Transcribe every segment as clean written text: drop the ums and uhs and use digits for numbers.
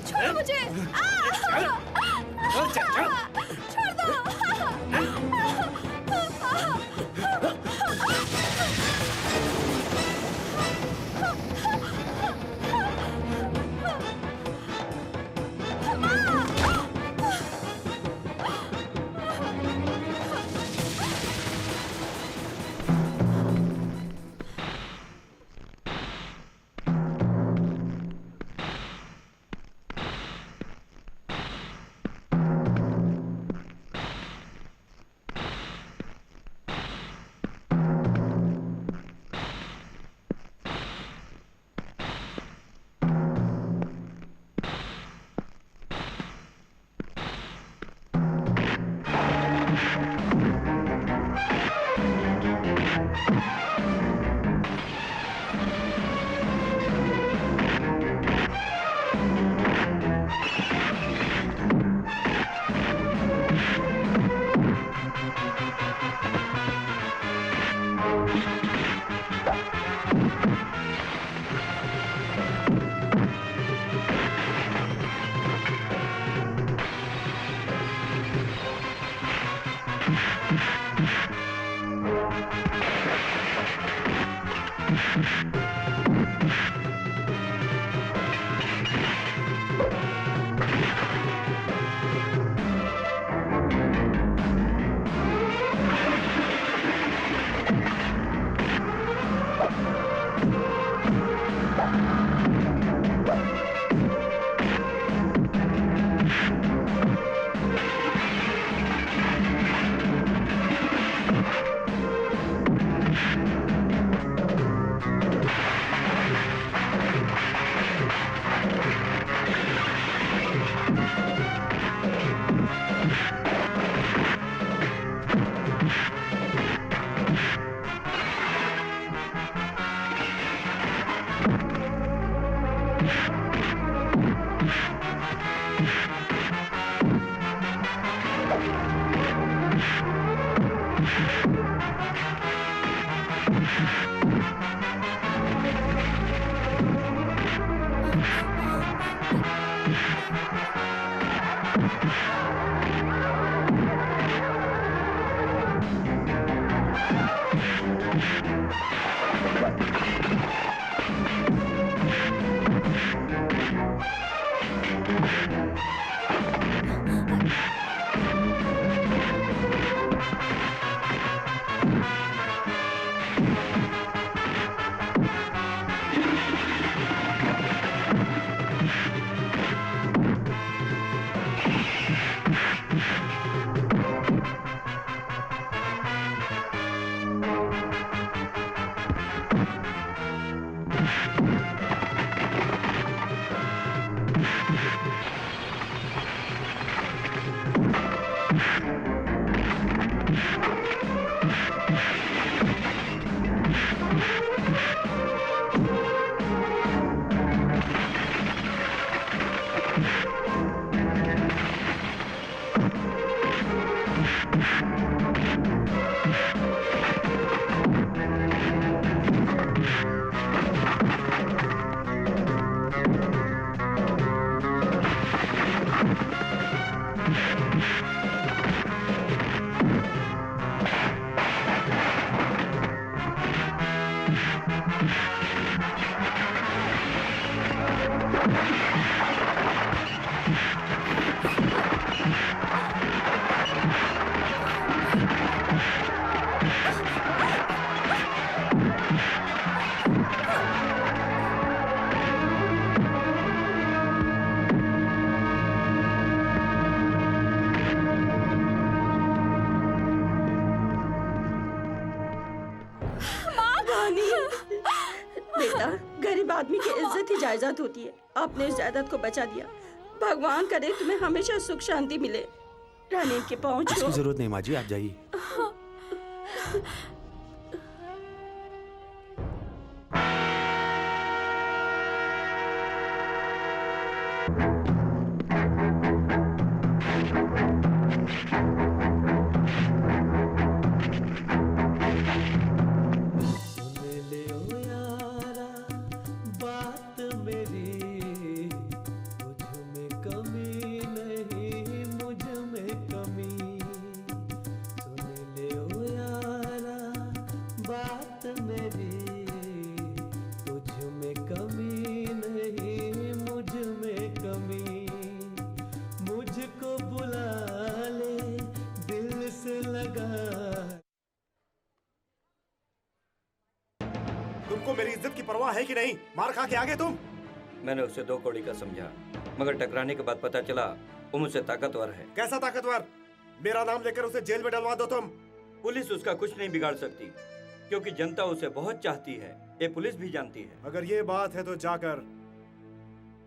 छोड़ो मुझे। चल चल छोड़ दो। बेटा, गरीब आदमी की इज्जत ही जायदाद होती है। आपने इस जायदाद को बचा दिया। भगवान करे तुम्हें हमेशा सुख शांति मिले। रानी के पहुंच इसकी जरूरत नहीं माँ जी, आप जाइए। बात मेरी मुझ में मेरी इज्जत की परवाह है कि नहीं? मार खा के आगे तुम। मैंने उसे 2 कौड़ी का समझा, मगर टकराने के बाद पता चला वो मुझसे ताकतवर है। कैसा ताकतवर? मेरा नाम लेकर उसे जेल में डलवा दो तुम। पुलिस उसका कुछ नहीं बिगाड़ सकती, क्योंकि जनता उसे बहुत चाहती है। ये पुलिस भी जानती है। अगर ये बात है तो जाकर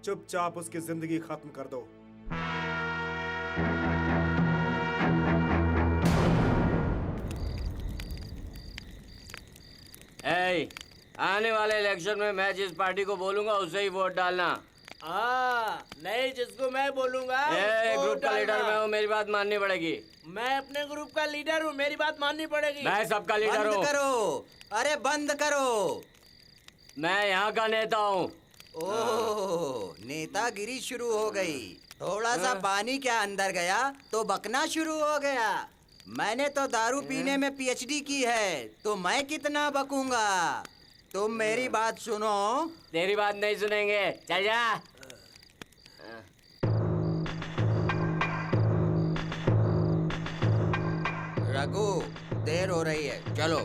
चुपचाप उसकी जिंदगी खत्म कर दो। आने वाले इलेक्शन में मैं जिस पार्टी को बोलूंगा उसे ही वोट डालना। नहीं, जिसको मैं बोलूंगा ग्रुप का लीडर मैं हूँ, मेरी बात माननी पड़ेगी। मैं अपने ग्रुप का लीडर हूँ, मेरी बात माननी पड़ेगी। मैं सबका लीडर हूँ। बंद करो, अरे बंद करो। मैं यहाँ का नेता हूँ। ओह, नेतागिरी शुरू हो गई। थोड़ा सा पानी क्या अंदर गया तो बकना शुरू हो गया। मैंने तो दारू पीने में पीएचडी की है, तो मैं कितना बकूंगा। तुम मेरी बात सुनो। तेरी बात नहीं सुनेंगे, चल जा। रघु, देर हो रही है, चलो।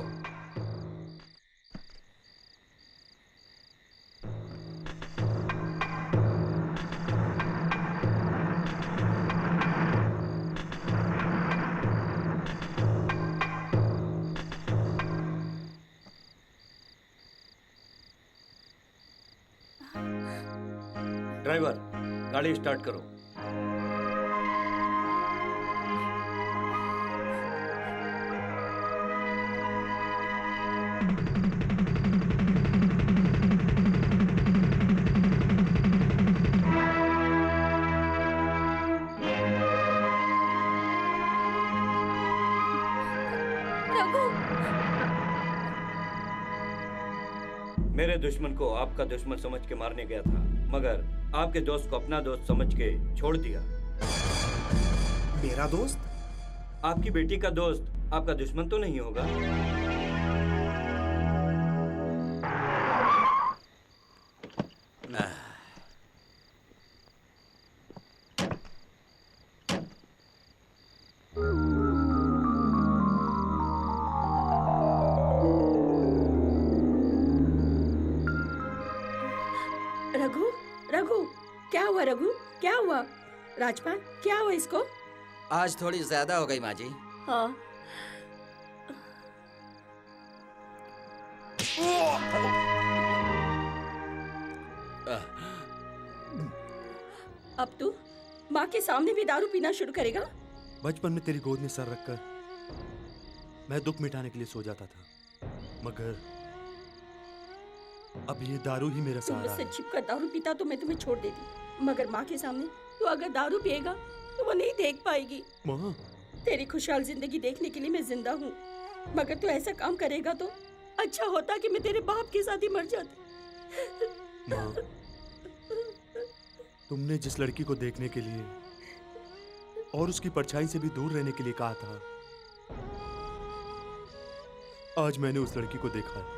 ड्राइवर, गाड़ी स्टार्ट करो। मेरे दुश्मन को आपका दुश्मन समझ के मारने गया था, मगर आपके दोस्त को अपना दोस्त समझ के छोड़ दिया। मेरा दोस्त? आपकी बेटी का दोस्त आपका दुश्मन तो नहीं होगा? रघु, क्या हुआ रघु? क्या हुआ? राजपाल, क्या हुआ इसको? आज थोड़ी ज्यादा हो गई माँ जी। हाँ। अब तू माँ के सामने भी दारू पीना शुरू करेगा? बचपन में तेरी गोद में सर रखकर मैं दुख मिटाने के लिए सो जाता था, मगर अब ये दारू ही मेरा सहारा है। मुझसे छिपकर दारू पीता तो मैं तुम्हें छोड़ देती, मगर माँ के सामने तू अगर दारू पिएगा तो वो नहीं देख पाएगी। माँ, तेरी खुशहाल जिंदगी देखने के लिए मैं जिंदा हूँ, मगर तू ऐसा काम करेगा तो अच्छा होता कि मैं तेरे बाप के साथ ही मर जाती। माँ, तुमने जिस लड़की को देखने के लिए और उसकी परछाई से भी दूर रहने के लिए कहा था, आज मैंने उस लड़की को देखा है।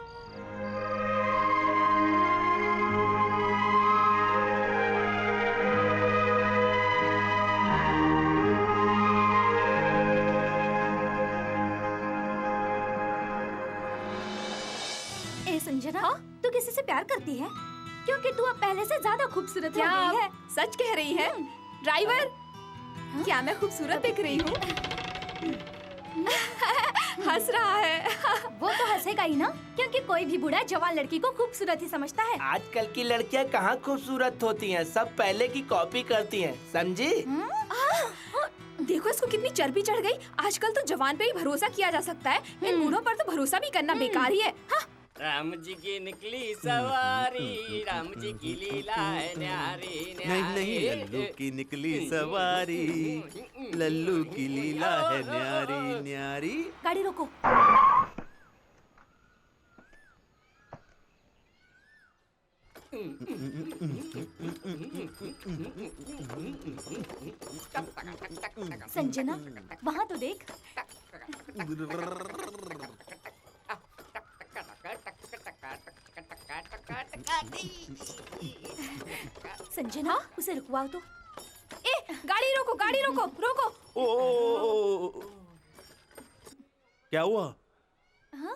संजना, तू किसी से प्यार करती है? क्योंकि तू अब पहले से ज्यादा खूबसूरत हो गई है। सच कह रही है? ड्राइवर, क्या मैं खूबसूरत दिख रही हूँ? हंस रहा है। वो तो हंसेगा ही ना, क्योंकि कोई भी बूढ़ा जवान लड़की को खूबसूरत ही समझता है। आजकल की लड़कियाँ कहाँ खूबसूरत होती हैं, सब पहले की कॉपी करती हैं, समझी? देखो इसको कितनी चर्बी चढ़ गई। आजकल तो जवान पे ही भरोसा किया जा सकता है, इन बूढ़ों पर तो भरोसा भी करना बेकार ही है। राम जी की निकली सवारी, राम जी की लीला है न्यारी न्यारी। नहीं, लल्लू की निकली सवारी, लल्लू की लीला है न्यारी न्यारी। गाड़ी रोको। संजना, वहाँ तो देख। संजना, उसे रुकवाओ तो। गाड़ी रोको, गाड़ी रोको, रोको। क्या हुआ?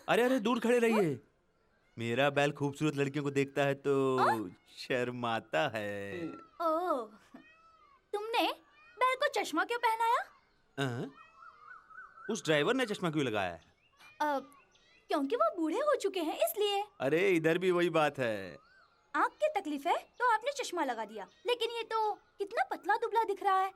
अरे अरे, दूर खड़े रहिए। मेरा बैल खूबसूरत लड़कियों को देखता है तो शर्माता है। ओह, तुमने बैल को चश्मा क्यों पहनाया? उस ड्राइवर ने चश्मा क्यों लगाया है? क्योंकि वो बूढ़े हो चुके हैं इसलिए। अरे इधर भी वही बात है। आँख की तकलीफ है तो आपने चश्मा लगा दिया, लेकिन ये तो कितना पतला दुबला दिख रहा है।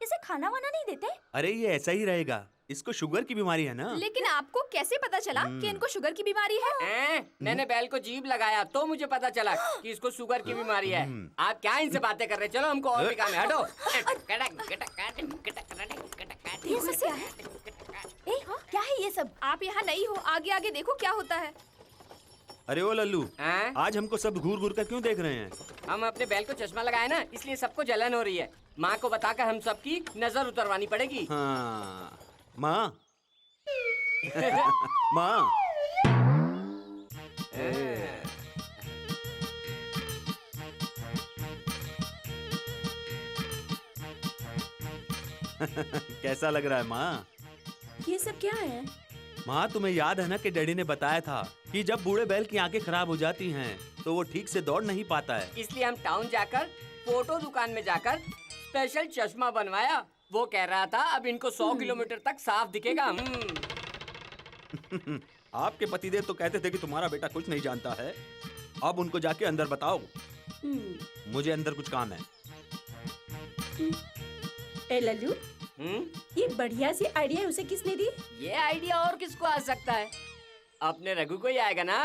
इसे खाना वाना नहीं देते? अरे ये ऐसा ही रहेगा, इसको शुगर की बीमारी है ना। लेकिन आपको कैसे पता चला कि इनको शुगर की बीमारी है? मैंने बैल को जीभ लगाया तो मुझे पता चला कि इसको शुगर की बीमारी है। आप क्या इनसे बातें कर रहे हैं? चलो हमको और भी काम है, हटो। ये सब क्या है? क्या है ये सब? आप यहाँ नहीं हो, आगे आगे देखो क्या होता है। अरे ओ लल्लू, हाँ? आज हमको सब घूर घूर कर क्यों देख रहे हैं? हम अपने बैल को चश्मा लगाए ना, इसलिए सबको जलन हो रही है। माँ को बताकर हम सबकी नजर उतरवानी पड़ेगी। हाँ माँ माँ कैसा लग रहा है माँ? ये सब क्या है? माँ तुम्हें याद है ना कि डैडी ने बताया था कि जब बूढ़े बैल की आंखें खराब हो जाती हैं तो वो ठीक से दौड़ नहीं पाता है। इसलिए हम टाउन जाकर फोटो दुकान में जाकर स्पेशल चश्मा बनवाया। वो कह रहा था अब इनको 100 किलोमीटर तक साफ दिखेगा। आपके पतिदेव तो कहते थे कि तुम्हारा बेटा कुछ नहीं जानता है। अब उनको जाके अंदर बताओ। मुझे अंदर कुछ काम है। ए लल्लू, ये बढ़िया सी आइडिया उसे किसने दी? ये आइडिया और किसको आ सकता है? अपने रघु को ही आएगा ना।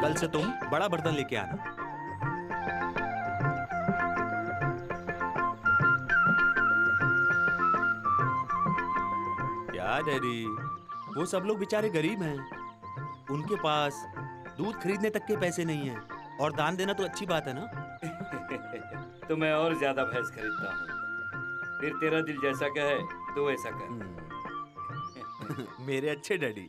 कल से तुम बड़ा बर्तन लेके आना। क्या डैडी, वो सब लोग बेचारे गरीब हैं, उनके पास दूध खरीदने तक के पैसे नहीं हैं, और दान देना तो अच्छी बात है ना। तो मैं और ज्यादा भैंस खरीदता हूँ। फिर तेरा दिल जैसा कहे तो वैसा कर। मेरे अच्छे डैडी।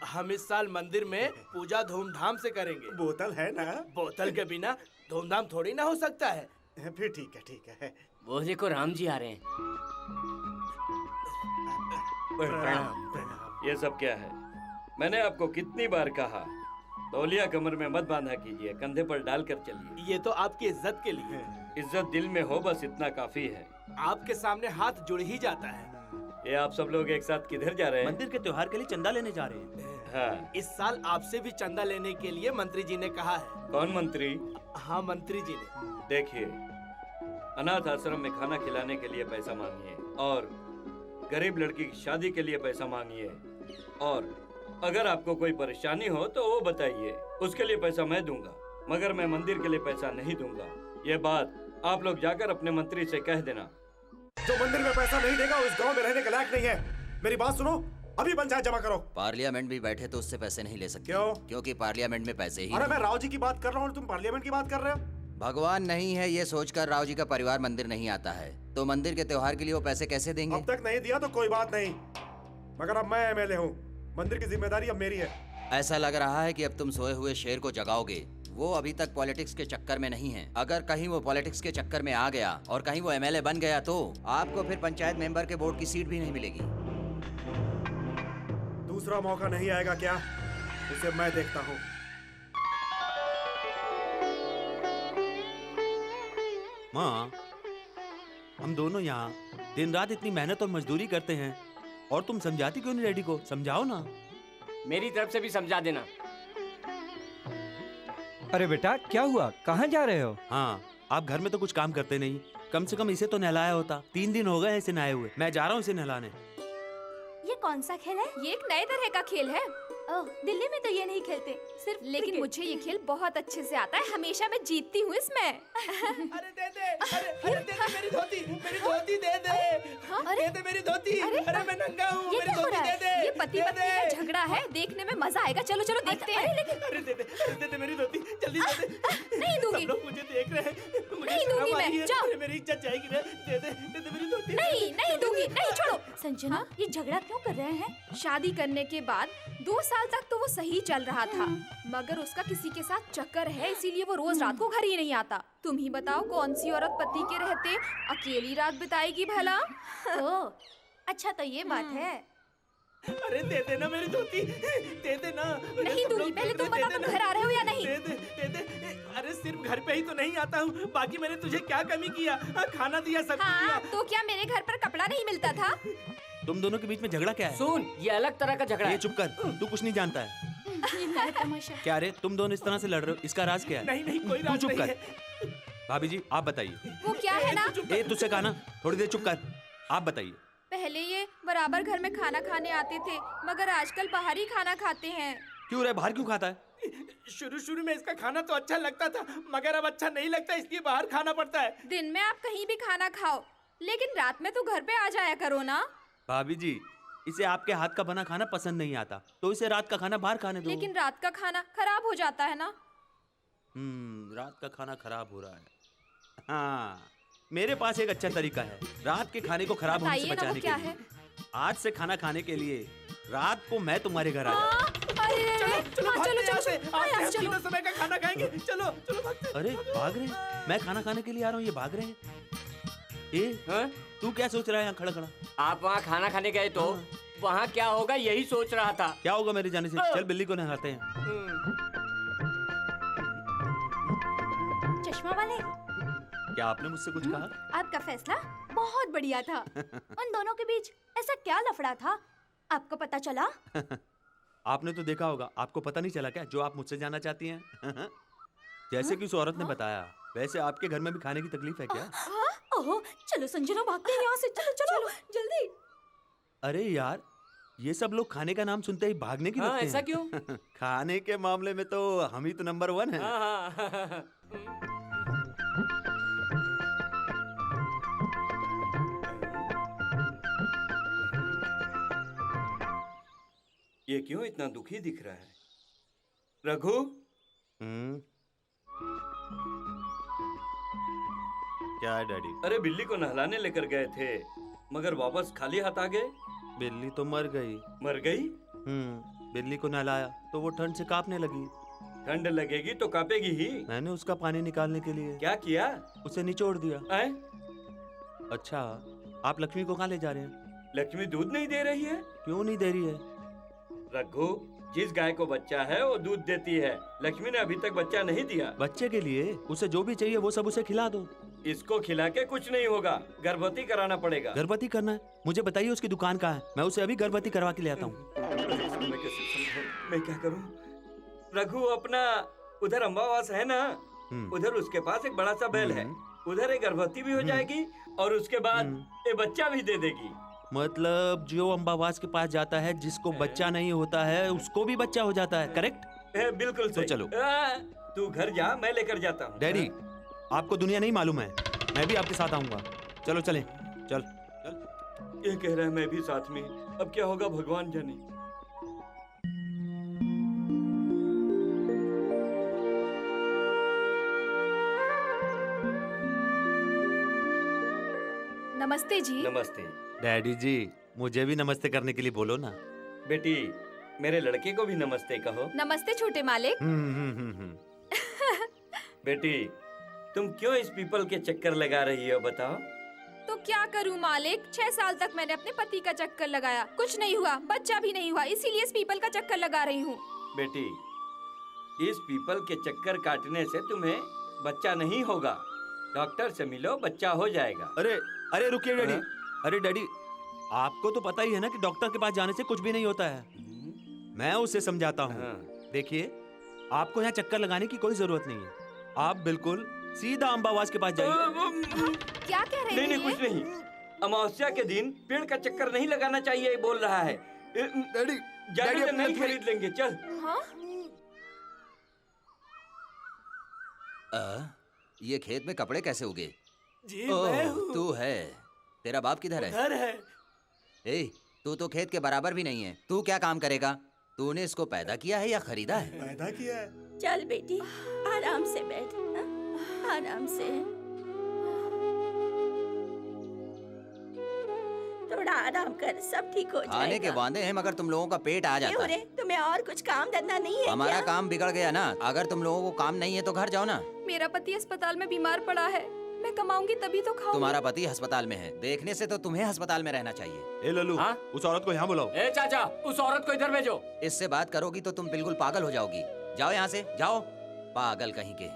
हम इस साल मंदिर में पूजा धूमधाम से करेंगे। बोतल है ना? बोतल के बिना धूमधाम थोड़ी ना हो सकता है। फिर ठीक है। वो देखो राम जी आ रहे हैं। प्रणाम। ये सब क्या है? मैंने आपको कितनी बार कहा तौलिया कमर में मत बांधा कीजिए, कंधे पर डालकर चलिए। ये तो आपकी इज्जत के लिए। इज्जत दिल में हो, बस इतना काफी है। आपके सामने हाथ जुड़ ही जाता है। ये आप सब लोग एक साथ किधर जा रहे हैं? मंदिर के त्योहार के लिए चंदा लेने जा रहे हैं। हाँ। इस साल आपसे भी चंदा लेने के लिए मंत्री जी ने कहा है। कौन मंत्री? हाँ, मंत्री जी ने। देखिए, अनाथ आश्रम में खाना खिलाने के लिए पैसा मांगिए, और गरीब लड़की की शादी के लिए पैसा मांगिए, और अगर आपको कोई परेशानी हो तो वो बताइए, उसके लिए पैसा मैं दूंगा, मगर मैं मंदिर के लिए पैसा नहीं दूंगा। ये बात आप लोग जाकर अपने मंत्री से कह देना। जो मंदिर में पैसा नहीं देगा उस गांव में रहने के लायक नहीं है। मेरी बात सुनो, अभी पंचायत जमा करो। पार्लियामेंट भी बैठे तो उससे पैसे नहीं ले सकते। क्यों? क्योंकि पार्लियामेंट में पैसे ही अरे मैं राव जी की बात कर रहा हूँ और तुम पार्लियामेंट की बात कर रहे हो। भगवान नहीं है ये सोचकर राव जी का परिवार मंदिर नहीं आता है, तो मंदिर के त्योहार के लिए वो पैसे कैसे देंगे? अब तक नहीं दिया तो कोई बात नहीं, मगर अब मैं एमएलए हूँ, मंदिर की जिम्मेदारी अब मेरी है। ऐसा लग रहा है कि अब तुम सोए हुए शेर को जगाओगे। वो अभी तक पॉलिटिक्स के चक्कर में नहीं है। अगर कहीं वो पॉलिटिक्स के चक्कर में आ गया और कहीं वो एमएलए बन गया तो आपको फिर पंचायत मेंबर के बोर्ड की सीट भी नहीं मिलेगी। दूसरा मौका नहीं आएगा क्या? उसे मैं देखता हूँ। माँ, हम दोनों यहाँ दिन रात इतनी मेहनत और मजदूरी करते हैं, और तुम समझाती क्यों नहीं डैडी को? समझाओ ना। मेरी तरफ से भी समझा देना। अरे बेटा, क्या हुआ? कहाँ जा रहे हो? हाँ, आप घर में तो कुछ काम करते नहीं, कम से कम इसे तो नहलाया होता। 3 दिन हो गए इसे नहाए हुए। मैं जा रहा हूँ इसे नहलाने। ये कौन सा खेल है? ये एक नए तरह का खेल है। ओह, दिल्ली में तो ये नहीं खेलते, सिर्फ लेकिन मुझे ये खेल बहुत अच्छे से आता है। हमेशा मैं जीतती हूँ इसमें। अरे दे दे, अरे दे दे मेरी धोती दे दे। दे दे मेरी धोती। अरे मैं नंगा हूँ, मेरी धोती दे दे। ये पति पत्नी का झगड़ा है, देखने में मजा आएगा। चलो चलो देखते हैं। अरे दे दे मेरी धोती, जल्दी जल्दी दे दे। नहीं दूंगी। सब लोग मुझे देख रहे हैं, मुझे नहीं शर्म दूंगी आ मैं, रही है। जाओ। अरे मेरी इज्जत जाएगी रे। दे दे मेरी धोती। नहीं दूंगी, नहीं छोड़ो। संजना, ये झगड़ा क्यों कर रहे हैं? शादी करने के बाद 2 साल तक तो वो सही चल रहा था, मगर उसका किसी के साथ चक्कर है, इसीलिए वो रोज रात को घर ही नहीं आता। तुम ही बताओ कौन सी औरत पति के रहते अकेली रात बिताएगी भला? ओह, अच्छा तो ये बात है। अरे दे दे ना मेरी धोती, दे दे ना। नहीं दूंगी, पहले तुम बता तुम घर आ रहे हो या नहीं? दे दे। अरे सिर्फ घर पे ही तो नहीं आता हूँ, बाकी मैंने तुझे क्या कमी किया? खाना दिया, सब कुछ हाँ, दिया। तो क्या मेरे घर पर कपड़ा नहीं मिलता था? तुम दोनों के बीच में झगड़ा क्या है? सुन, ये अलग तरह का झगड़ा ये है। चुप कर, तू कुछ नहीं जानता है। ये नया तमाशा। क्या रे, तुम दोनों इस तरह से लड़ रहे हो, इसका राज क्या है? नहीं कोई तू राज चुप नहीं कर। है। भाभी जी आप बताइए। वो क्या है ना, ए तुझसे कहा ना, थोड़ी देर चुप कर। आप बताइए। पहले ये बराबर घर में खाना खाने आते थे, मगर आजकल बाहर ही खाना खाते हैं। क्यों रे, बाहर क्यों खाता है? शुरू में इसका खाना तो अच्छा लगता था, मगर अब अच्छा नहीं लगता, इसलिए बाहर खाना पड़ता है। दिन में आप कहीं भी खाना खाओ, लेकिन रात में तो घर पे आ जाया करो ना। भाभी जी, इसे आपके हाथ का बना खाना पसंद नहीं आता, तो इसे रात का खाना बाहर खाने दो। लेकिन रात का खाना खराब हो जाता है ना। रात का खाना खराब हो रहा है। हाँ, मेरे पास एक अच्छा तरीका है रात के खाने को खराब होने से बताइए ना, वो बचाने क्या के लिए। है? आज से खाना खाने के लिए रात को मैं तुम्हारे घर आ जाऊं। चलो भागते यहाँ से। आज से हम तीनों समय का खाना खाएंगे। चलो भागते। अरे भाग रहे हैं? मैं खाना खाने के लिए आ रहा हूँ, ये भाग रहे हैं। ए तू क्या सोच रहा है यहाँ खड़ा खड़ा? आप वहाँ खाना खाने गए तो वहाँ क्या होगा यही सोच रहा था। क्या होगा मेरे जाने से? चल बिल्ली को नहलाते हैं। चश्मा वाले, क्या आपने मुझसे कुछ कहा? आपका फैसला बहुत बढ़िया था। उन दोनों के बीच ऐसा क्या लफड़ा था, आपको पता चला? आपने तो देखा होगा, आपको पता नहीं चला क्या जो आप मुझसे जानना चाहती हैं? जैसे कि उस औरत ने बताया, वैसे आपके घर में भी खाने की तकलीफ है क्या? ओहो, चलो संजना, भागते हैं यहाँ से। चलो जल्दी। अरे यार, ये सब लोग खाने का नाम सुनते ही भागने की लगते हैं। ऐसा क्यों? खाने के मामले में तो हम ही तो नंबर 1 है। ये क्यों इतना दुखी दिख रहा है? रघु, क्या है डैडी? अरे बिल्ली को नहलाने लेकर गए थे, मगर वापस खाली हाथ आ गए। बिल्ली तो मर गई। मर गई? बिल्ली को नहलाया तो वो ठंड से कांपने लगी। ठंड लगेगी तो कांपेगी ही। मैंने उसका पानी निकालने के लिए क्या किया? उसे निचोड़ दिया। अच्छा, आप लक्ष्मी को कहाँ ले जा रहे हैं? लक्ष्मी दूध नहीं दे रही है। क्यों नहीं दे रही है? रघु, जिस गाय को बच्चा है वो दूध देती है। लक्ष्मी ने अभी तक बच्चा नहीं दिया। बच्चे के लिए उसे जो भी चाहिए वो सब उसे खिला दो। इसको खिला के कुछ नहीं होगा, गर्भवती कराना पड़ेगा। गर्भवती करना है? मुझे बताइए उसकी दुकान कहाँ है, मैं उसे अभी गर्भवती करवा के ले आता हूँ। मैं क्या करूँ? रघु, अपना उधर अम्बावास है ना, उधर उसके पास एक बड़ा सा बैल है, उधर एक गर्भवती भी हो जाएगी और उसके बाद ये बच्चा भी दे देगी। मतलब जो अम्बावास के पास जाता है, जिसको बच्चा नहीं होता है उसको भी बच्चा हो जाता है, करेक्ट? बिल्कुल तो चलो। तू घर जा, मैं लेकर जाता हूँ। डैडी, आपको दुनिया नहीं मालूम है, मैं भी आपके साथ आऊंगा। चलो चलें, चल। ये कह रहा है मैं भी साथ में, अब क्या होगा भगवान जाने। नमस्ते जी। नमस्ते। डैडी जी, मुझे भी नमस्ते करने के लिए बोलो ना। बेटी, मेरे लड़के को भी नमस्ते कहो। नमस्ते छोटे मालिक। बेटी, तुम क्यों इस पीपल के चक्कर लगा रही हो, बताओ? तो क्या करूं मालिक, 6 साल तक मैंने अपने पति का चक्कर लगाया, कुछ नहीं हुआ, बच्चा भी नहीं हुआ, इसीलिए इस पीपल का चक्कर लगा रही हूँ। बेटी, इस पीपल के चक्कर काटने से तुम्हें बच्चा नहीं होगा। डॉक्टर से मिलो, बच्चा हो जाएगा। अरे रुकिए डैडी। अरे डैडी, आपको तो पता ही है ना कि डॉक्टर के पास जाने से कुछ भी नहीं होता है। मैं उसे समझाता हूँ। देखिए, आपको यहाँ चक्कर लगाने की कोई जरूरत नहीं है, आप बिल्कुल सीधा अम्बावास के पास जाइए। क्या कह रहे हैं? नहीं, कुछ नहीं। अमावस्या के दिन पेड़ का चक्कर नहीं लगाना चाहिए, बोल रहा है। डैडी, जाने नल खरीद लेंगे, चल। ये खेत में कपड़े कैसे उगे? जी मैं हूँ। तू है? तेरा बाप किधर है? उधर है। ए, तू तो खेत के बराबर भी नहीं है, तू क्या काम करेगा? तूने इसको पैदा किया है या खरीदा है? पैदा किया है। चल बेटी, आराम से बैठ, हाँ? आराम से। थोड़ा आराम कर, सब ठीक हो जाएगा। आने के वादे हैं मगर तुम लोगों का पेट आ जाता है। तुम्हें और कुछ काम धंधा नहीं है हमारा क्या? काम बिगड़ गया ना। अगर तुम लोगों को काम नहीं है तो घर जाओ ना। मेरा पति अस्पताल में बीमार पड़ा है, मैं कमाऊंगी तभी तो खाऊंगी। तुम्हारा पति अस्पताल में है, देखने से तो तुम्हें अस्पताल में रहना चाहिए। ए लल्लू, उस औरत को यहाँ बुलाओ। ए चाचा, उस औरत को इधर भेजो। इससे बात करोगी तो तुम बिल्कुल पागल हो जाओगी। जाओ यहाँ से, जाओ। पागल कहीं के।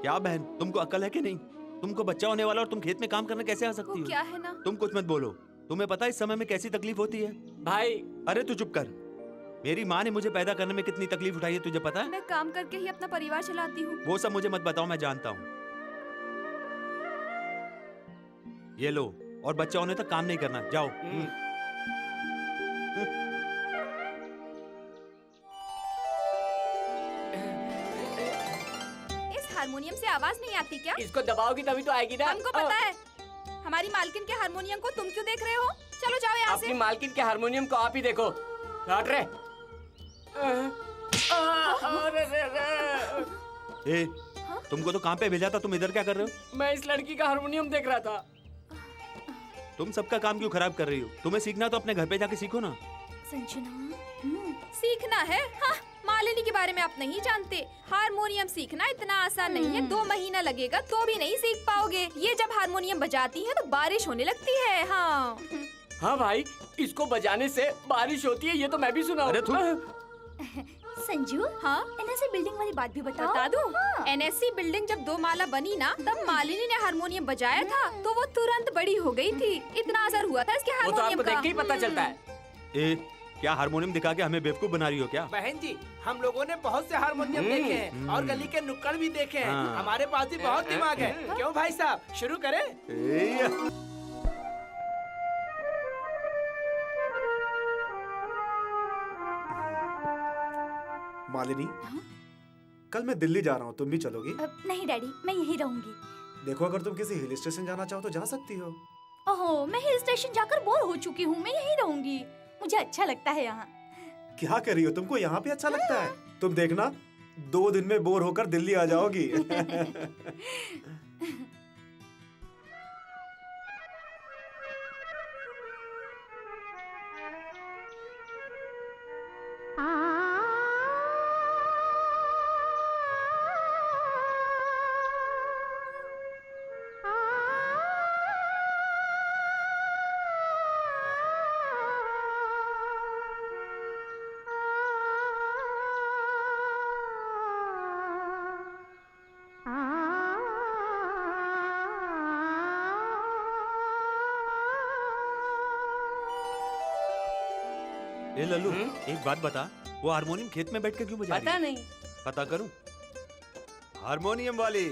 क्या बहन, तुमको अक्ल है कि नहीं? तुमको बच्चा होने वाला और तुम खेत में काम करने कैसे आ सकती हो? क्या है ना? तुम कुछ मत बोलो। तुम्हें पता है इस समय में कैसी तकलीफ होती है? भाई, अरे तू चुप कर। मेरी माँ ने मुझे पैदा करने में कितनी तकलीफ उठाई है तुझे पता है? मैं काम करके ही अपना परिवार चलाती हूँ। वो सब मुझे मत बताओ, मैं जानता हूँ। ये लो, और बच्चा होने तक काम नहीं करना। जाओ। हारमोनियम से आवाज नहीं आती क्या? इसको दबाओगी तभी तो आएगी ना। हमको पता है। हमारी मालकिन के हारमोनियम को तुम क्यों देख रहे हो? चलो जाओ यहाँ से। अपनी मालकिन के हारमोनियम को आप ही देखो। हट रे। ए, तुमको तो काम पे भेजा था, तुम इधर क्या कर रहे हो? मैं इस लड़की का हारमोनियम देख रहा था। तुम सबका काम क्यों खराब कर रही हो? तुम्हें सीखना तो अपने घर पे जाके सीखो ना। संजना, सीखना है? हाँ, मालिनी के बारे में आप नहीं जानते। हारमोनियम सीखना इतना आसान नहीं है। 2 महीना लगेगा तो भी नहीं सीख पाओगे। ये जब हारमोनियम बजाती है तो बारिश होने लगती है। हाँ हाँ भाई, इसको बजाने से बारिश होती है, ये तो मैं भी सुना हूँ। संजू, हाँ, एनएससी बिल्डिंग वाली बात भी बता दूं? हाँ। एनएससी बिल्डिंग जब 2 माला बनी ना, तब मालिनी ने हारमोनियम बजाया था तो वो तुरंत बड़ी हो गई थी। इतना असर हुआ था इसके हारमोनियम का। वो तो आपको देख के ही पता चलता है। क्या हारमोनियम दिखा के हमें बेवकूफ बना रही हो क्या? बहन जी, हम लोगों ने बहुत से हारमोनियम देखे हैं और गली के नुक्कड़ भी देखे हैं। हमारे पास भी बहुत दिमाग है। क्यों भाई साहब, शुरू करें? मालिनी, कल मैं दिल्ली जा रहा हूँ, तुम भी चलोगी? नहीं डैडी, मैं यही रहूंगी। देखो, अगर तुम किसी हिल स्टेशन जाना चाहो तो जा सकती हो। ओहो, मैं हिल स्टेशन जाकर बोर हो चुकी हूँ, मैं यही रहूंगी। मुझे अच्छा लगता है यहाँ। क्या कर रही हो? तुमको यहाँ पे अच्छा लगता है? तुम देखना, 2 दिन में बोर होकर दिल्ली आ जाओगी। ए लल्लू, एक बात बता, वो हारमोनियम खेत में बैठ के क्यों बजा रही है? पता नहीं। पता करूं? हारमोनियम वाली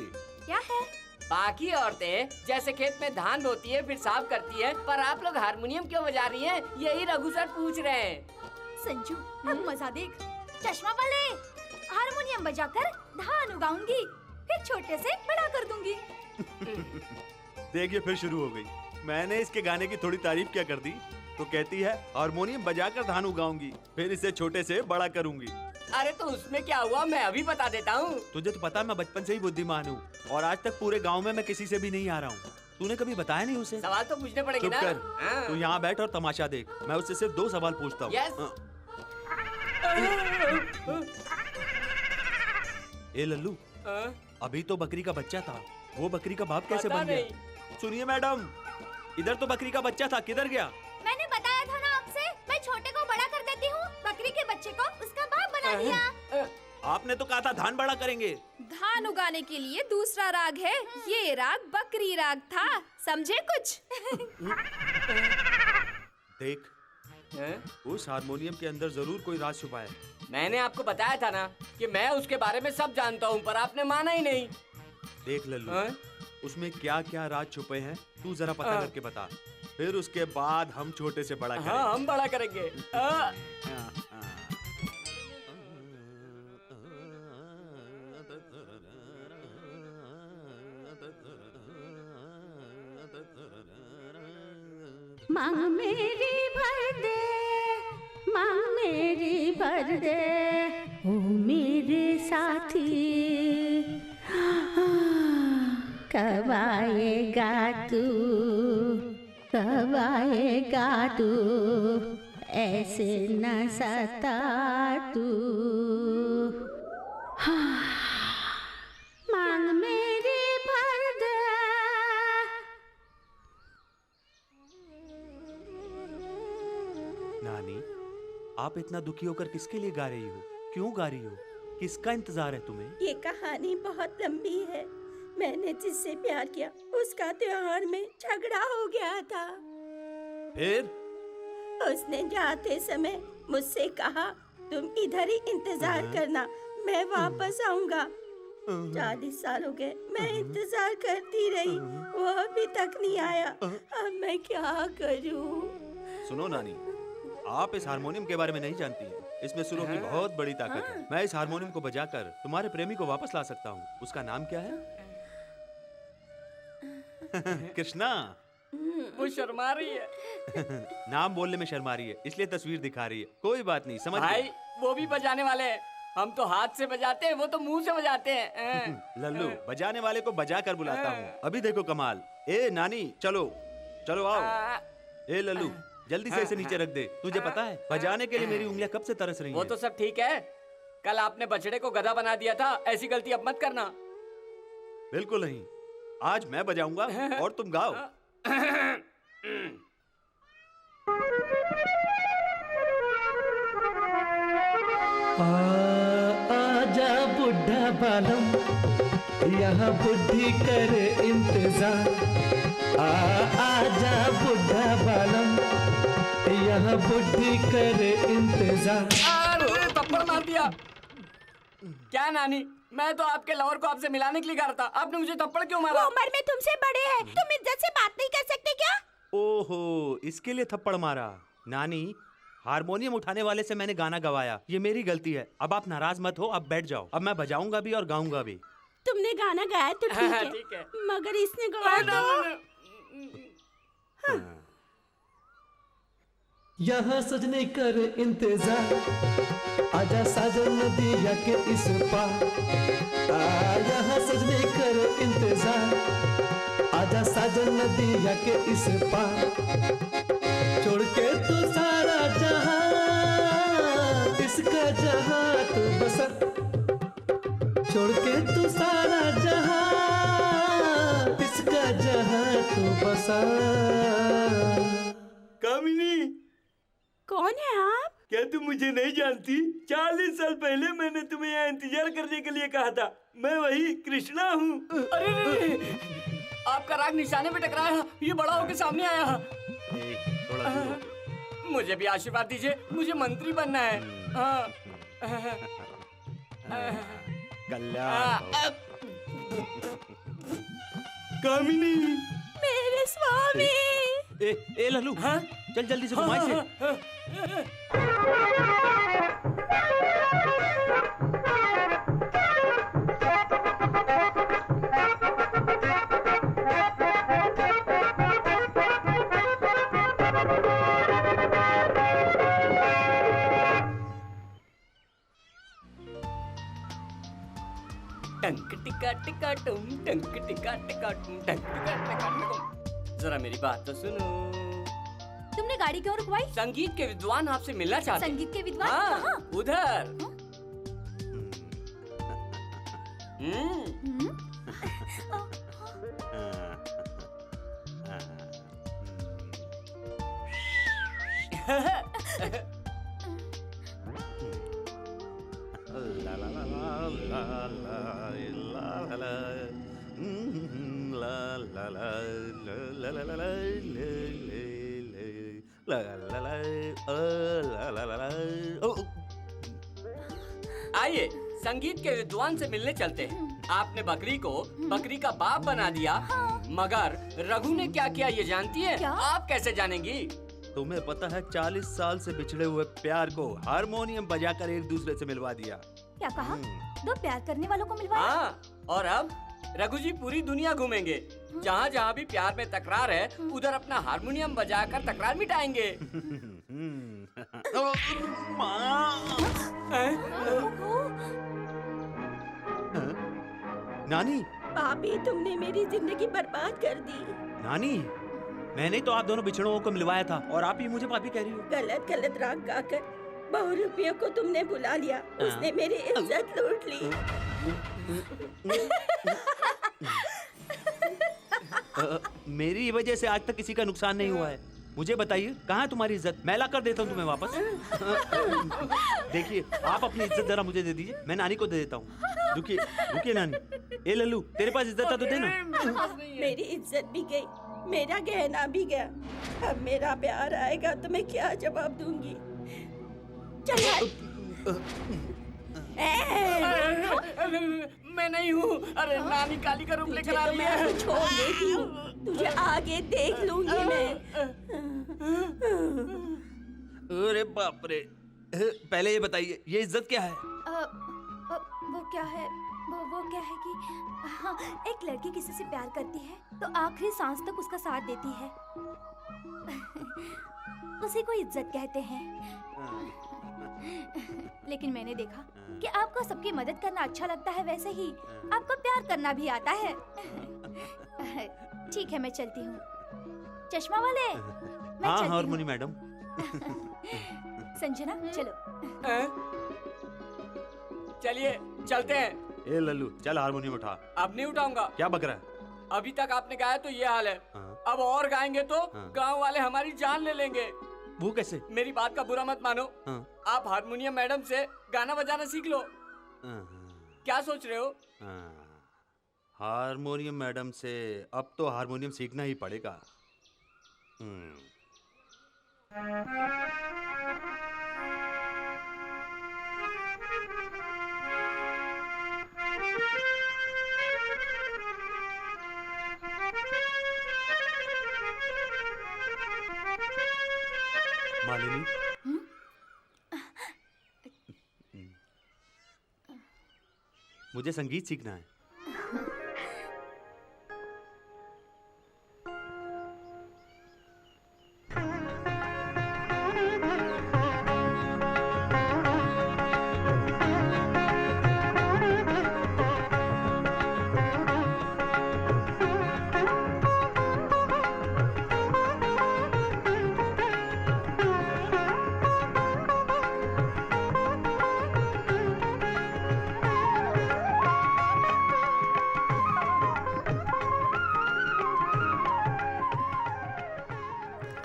क्या है? बाकी औरतें जैसे खेत में धान बोती है फिर साफ करती है, पर आप लोग हारमोनियम क्यों बजा रही हैं? यही रघु सर पूछ रहे हैं। संजू, अब मजा देख। चश्मा वाले, हारमोनियम बजाकर धान उगाऊंगी, फिर छोटे से बड़ा कर दूंगी। देखिए, फिर शुरू हो गई। मैंने इसके गाने की थोड़ी तारीफ क्या कर दी तो कहती है हारमोनियम बजाकर धान उगाऊंगी, फिर इसे छोटे से बड़ा करूंगी। अरे तो उसमें क्या हुआ, मैं अभी बता देता हूँ। तुझे तो पता है मैं बचपन से ही बुद्धिमान हूँ और आज तक पूरे गांव में मैं किसी से भी नहीं आ रहा हूँ। तूने कभी बताया नहीं उसे? सवाल तो पूछने पड़ेंगे ना। तू यहाँ बैठ और तमाशा देख, मैं उससे सिर्फ 2 सवाल पूछता हूँ। ए लल्लू, अभी तो बकरी का बच्चा था, वो बकरी का बाप कैसे बन गया? सुनिए मैडम, इधर तो बकरी का बच्चा था, किधर गया? मैंने बताया था ना आपसे, मैं छोटे को बड़ा कर देती हूँ, बकरी के बच्चे को उसका बाप बना दिया। आपने तो कहा था धान बड़ा करेंगे। धान उगाने के लिए दूसरा राग है, ये राग बकरी राग था, समझे कुछ? देख, उस हारमोनियम के अंदर जरूर कोई राज छुपा है। मैंने आपको बताया था ना कि मैं उसके बारे में सब जानता हूँ, पर आपने माना ही नहीं। देख लल्लू, उसमें क्या क्या राज छुपे हैं तू जरा पता करके बता, फिर उसके बाद हम छोटे से बड़ा करेंगे। हाँ, हम बड़ा करेंगे। मांग मेरी भर दे, मांग मेरी भर दे, ओ साथी, कब आएगा तू, कब आएगा तू, ऐसे न सता तू। मांग मेरी भर दे। नानी, आप इतना दुखी होकर किसके लिए गा रही हो? क्यों गा रही हो? किसका इंतजार है तुम्हें? ये कहानी बहुत लंबी है। मैंने जिससे प्यार किया उसका त्योहार में झगड़ा हो गया था। फिर? उसने जाते समय मुझसे कहा, तुम इधर ही इंतजार करना, मैं वापस आऊंगा। 40 साल हो गए, मैं इंतजार करती रही, वो अभी तक नहीं आया। अब मैं क्या करूं? सुनो नानी, आप इस हारमोनियम के बारे में नहीं जानती हैं। इसमें सुरों की बहुत बड़ी ताकत है। मैं इस हारमोनियम को बजाकर तुम्हारे प्रेमी को वापस ला सकता हूँ। उसका नाम क्या है? कृष्णा। वो शर्मा रही है। नाम बोलने में शर्मा रही है, इसलिए तस्वीर दिखा रही है। कोई बात नहीं, समझ भाई वो भी बजाने वाले हैं। हम तो हाथ से बजाते हैं, वो तो मुंह से बजाते हैं। लल्लू, बजाने वाले को बजा कर बुलाता हूँ। अभी देखो कमाल। ए नानी, चलो चलो आओ। ए लल्लू, जल्दी से इसे नीचे रख दे। तुझे पता है बजाने के लिए मेरी उंगलियां कब से तरस रही हैं। वो तो सब ठीक है, कल आपने बछड़े को गधा बना दिया था, ऐसी गलती अब मत करना। बिल्कुल नहीं, आज मैं बजाऊंगा और तुम गाओ। आजा बुढ़ा बालम, यहाँ बुद्धि कर इंतजार। आजा बुढ़ा बालम, यहाँ बुद्धि कर इंतजार। अरे थप्पड़ मार दिया। क्या नानी, मैं तो आपके लवर को आपसे मिलाने के लिए गा रहा था, आपने मुझे थप्पड़ क्यों मारा? वो उम्र में तुमसे बड़े हैं, तुम इज्जत से बात नहीं कर सकते क्या? ओहो, इसके लिए थप्पड़ मारा। नानी, हारमोनियम उठाने वाले से मैंने गाना गवाया, ये मेरी गलती है। अब आप नाराज मत हो, अब बैठ जाओ। अब मैं बजाऊंगा भी और गाऊंगा भी। तुमने गाना गाया तो ठीक है, मगर इसने गवाया तो। यहाँ सजने कर इंतजार, आजा साजन नदिया के इस पार। यहाँ सजने कर इंतजार, आजा साजन नदिया के इस पार। छोड़ के तू सारा जहां, इसका जहां तू बसा। छोड़ के तू सारा जहां, इसका जहां तू बसा। कामिनी, कौन है आप? क्या तुम मुझे नहीं जानती? 40 साल पहले मैंने तुम्हें यहाँ इंतजार करने के लिए कहा था। मैं वही कृष्णा हूँ। अरे आपका राग निशाने पे टकराया, ये बड़ा होके सामने आया। मुझे भी आशीर्वाद दीजिए, मुझे मंत्री बनना है। कल्याण। कामिनी, मेरे स्वामी। ए लल्लू, हाँ? चल जल्दी से घुमा इसे। टंक टिका टिका टुम, टंक टिका टिका टुम, टंक टिका टिका टुम। जरा मेरी बात तो सुनो। तुमने गाड़ी क्यों रुकवाई? संगीत के विद्वान आपसे मिलना चाहते। संगीत के विद्वान? हाँ, कहाँ? उधर। आइए संगीत के विद्वान से मिलने चलते हैं। आपने बकरी को बकरी का बाप बना दिया, मगर रघु ने क्या किया ये जानती है? आप कैसे जानेंगी? तुम्हें पता है 40 साल से बिछड़े हुए प्यार को हारमोनियम बजाकर एक दूसरे से मिलवा दिया। क्या कहा? दो प्यार करने वालों को मिलवाया? हाँ, और अब रघु जी पूरी दुनिया घूमेंगे। जहाँ जहाँ भी प्यार में तकरार है, उधर अपना हारमोनियम बजाकर तकरार मिटाएंगे। नानी, पापी, तुमने मेरी जिंदगी बर्बाद कर दी। नानी, मैंने तो आप दोनों बिछड़ों को मिलवाया था और आप ही मुझे पापी कह रही हो। गलत गलत राग गाकर बहुरूपियों को तुमने बुला लिया। उसने मेरी इज्जत लूट ली। मेरी वजह से आज तक किसी का नुकसान नहीं हुआ है। मुझे बताइए, कहाँ है तुम्हारी इज्जत? मैं ला कर देता हूँ तुम्हें वापस। देखिए, आप अपनी इज्जत जरा मुझे दे दीजिए, मैं नानी को दे देता हूँ। रुकिए रुकिए नानी। ए लल्लू, तेरे पास इज्जत था तो दे ना। मेरी इज्जत भी गई, मेरा गहना भी गया। अब मेरा प्यार आएगा तो मैं क्या जवाब दूंगी? चल मैं नहीं हूँ। अरे नानी काली का रूप लेकर आ रही है। छोड़ देती हूँ, तुझे आगे देख लूंगी मैं। अरे बाप रे, पहले ये बताइए, ये इज्जत क्या है? वो क्या है, वो क्या है कि हाँ, एक लड़की किसी से प्यार करती है तो आखिरी सांस तक उसका साथ देती है। उसी को इज्जत कहते हैं। लेकिन मैंने देखा कि आपको सबकी मदद करना अच्छा लगता है, वैसे ही आपको प्यार करना भी आता है। ठीक है, मैं चलती हूँ। चश्मा वाले, मैं हाँ, चलती हारमोनी हूँ। मैडम। संजना, चलो। चलिए चलते हैं। ए लल्लू, चल हारमोनियम उठा। अब नहीं उठाऊंगा। क्या बक रहा है? अभी तक आपने गाया तो ये हाल है। हाँ। अब और गाएंगे तो हाँ। गांव वाले हमारी जान ले लेंगे। वो कैसे? मेरी बात का बुरा मत मानो। हाँ। आप हारमोनियम मैडम से गाना बजाना सीख लो। क्या सोच रहे हो? हारमोनियम मैडम से अब तो हारमोनियम सीखना ही पड़ेगा। मालिनी, मुझे संगीत सीखना है।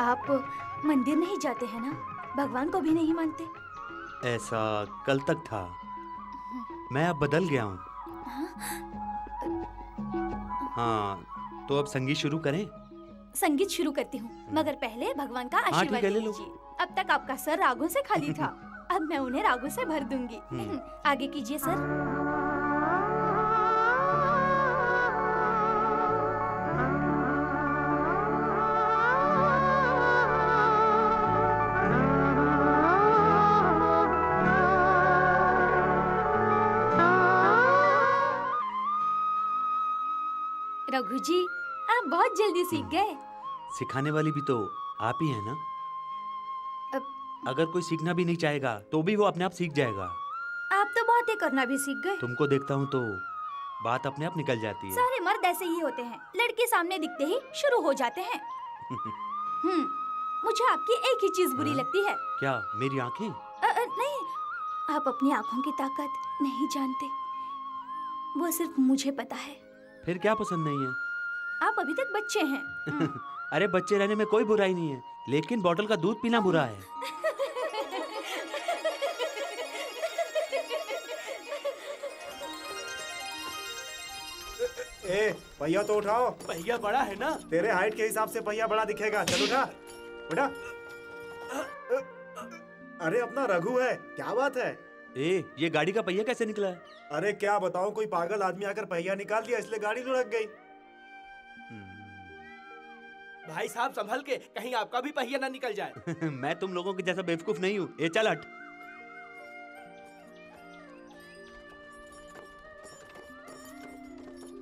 आप मंदिर नहीं जाते हैं ना? भगवान को भी नहीं मानते? ऐसा कल तक था, मैं अब बदल गया हूँ। हाँ, तो अब संगीत शुरू करें? संगीत शुरू करती हूँ, मगर पहले भगवान का आशीर्वाद ठीक है, ले लो। लीजिए। अब तक आपका सर रागों से खाली था, अब मैं उन्हें रागों से भर दूंगी। आगे कीजिए सर। रघु जी, आप बहुत जल्दी सीख गए। सिखाने वाली भी तो आप ही है ना? अगर कोई सीखना भी नहीं चाहेगा तो भी वो अपने आप सीख जाएगा। आप तो बातें करना भी सीख गए। तुमको देखता हूँ तो बात अपने आप निकल जाती है। सारे मर्द ऐसे ही होते हैं, लड़के सामने दिखते ही शुरू हो जाते हैं। मुझे आपकी एक ही चीज बुरी लगती है। क्या, मेरी आंखें? नहीं, आप अपनी आंखों की ताकत नहीं जानते, वो सिर्फ मुझे पता है। फिर क्या पसंद नहीं है? आप अभी तक बच्चे हैं। अरे बच्चे रहने में कोई बुराई नहीं है, लेकिन बोतल का दूध पीना बुरा है। ए, पहिया तो उठाओ। पहिया बड़ा है ना? तेरे हाइट के हिसाब से पहिया बड़ा दिखेगा। चल उठा, उठा। अरे अपना रघु है, क्या बात है? ए, ये गाड़ी का पहिया कैसे निकला है? अरे क्या बताऊं, कोई पागल आदमी आकर पहिया निकाल दिया, इसलिए गाड़ी लुढ़क गई। भाई साहब संभल के, कहीं आपका भी पहिया ना निकल जाए। मैं तुम लोगों के जैसा बेवकूफ नहीं हूँ। ए चल हट।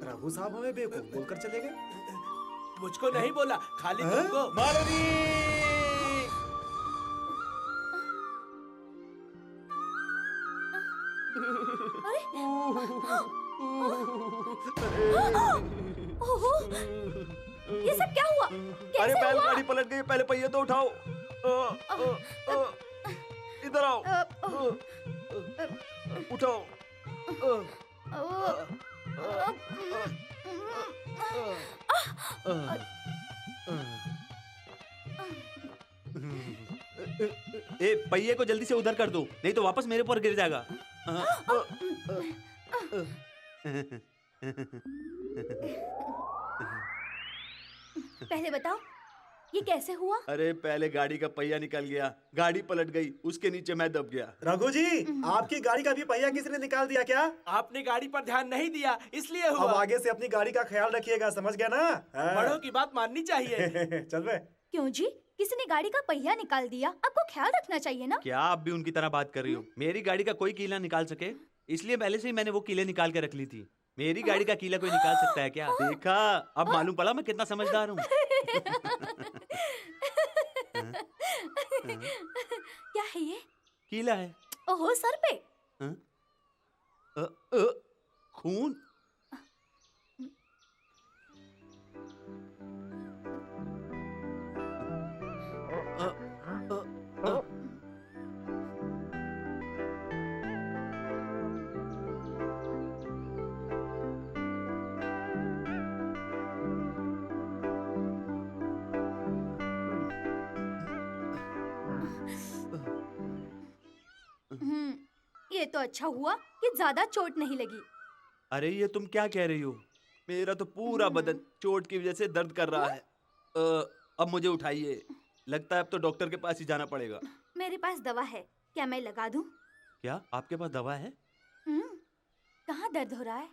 रघु साहब हमें बेवकूफ बोलकर चले गए। मुझको नहीं बोला, खाली तुमको। मालनी! ओहो, ये सब क्या हुआ? कैसे अरे हुआ? बैलगाड़ी पलट गई, पहले पहिए तो उठाओ। इधर आओ। उठाओ। ए, पहिए को जल्दी से उधर कर दो, नहीं तो वापस मेरे ऊपर गिर जाएगा। पहले बताओ, ये कैसे हुआ? अरे पहले गाड़ी का पहिया निकल गया, गाड़ी पलट गई, उसके नीचे मैं दब गया। रघु जी, आपकी गाड़ी का भी पहिया किसी ने निकाल दिया क्या? आपने गाड़ी पर ध्यान नहीं दिया, इसलिए हुआ। अब आगे से अपनी गाड़ी का ख्याल रखिएगा, समझ गया ना? बड़ों की बात माननी चाहिए। चल बे। क्यों जी? किसी ने गाड़ी का पहिया निकाल दिया, आपको ख्याल रखना चाहिए ना? क्या आप भी उनकी तरह बात कर रही हो? मेरी गाड़ी का कोई कीला निकाल सके, इसलिए पहले से ही मैंने वो कीले निकाल के रख ली थी। मेरी गाड़ी का कीला कोई निकाल सकता है क्या? देखा, अब मालूम पड़ा मैं कितना समझदार हूँ। क्या है ये? कीला है। ओहो, सर पे। खून? ये तो अच्छा हुआ कि ज्यादा चोट नहीं लगी। अरे ये तुम क्या कह रही हो? मेरा तो पूरा बदन चोट की वजह से दर्द कर रहा है। अब मुझे उठाइए, लगता है अब तो डॉक्टर के पास ही जाना पड़ेगा। मेरे पास दवा है, क्या मैं लगा दूं? क्या आपके पास दवा है? कहाँ दर्द हो रहा है?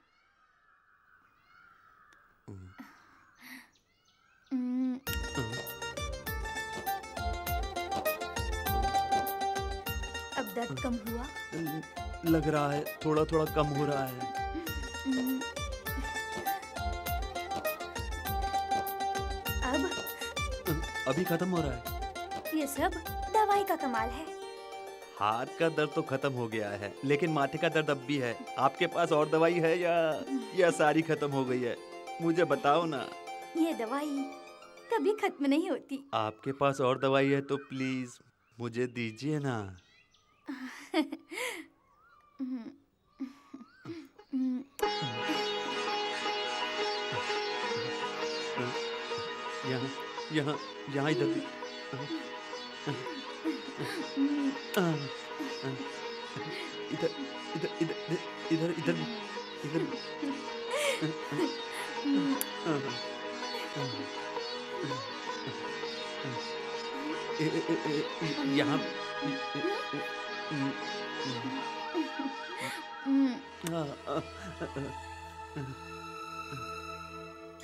अब दर्द कम हुआ? लग रहा है थोड़ा थोड़ा कम हो रहा है। अब? अभी खत्म हो रहा है। ये सब दवाई का कमाल है। हाथ का दर्द तो खत्म हो गया है, लेकिन माथे का दर्द अब भी है। आपके पास और दवाई है या सारी खत्म हो गई है? मुझे बताओ ना। ये दवाई कभी खत्म नहीं होती। आपके पास और दवाई है तो प्लीज मुझे दीजिए ना। यहाँ यहाँ यहाँ इधर भी। इधर इधर इधर इधर इधर इधर यहाँ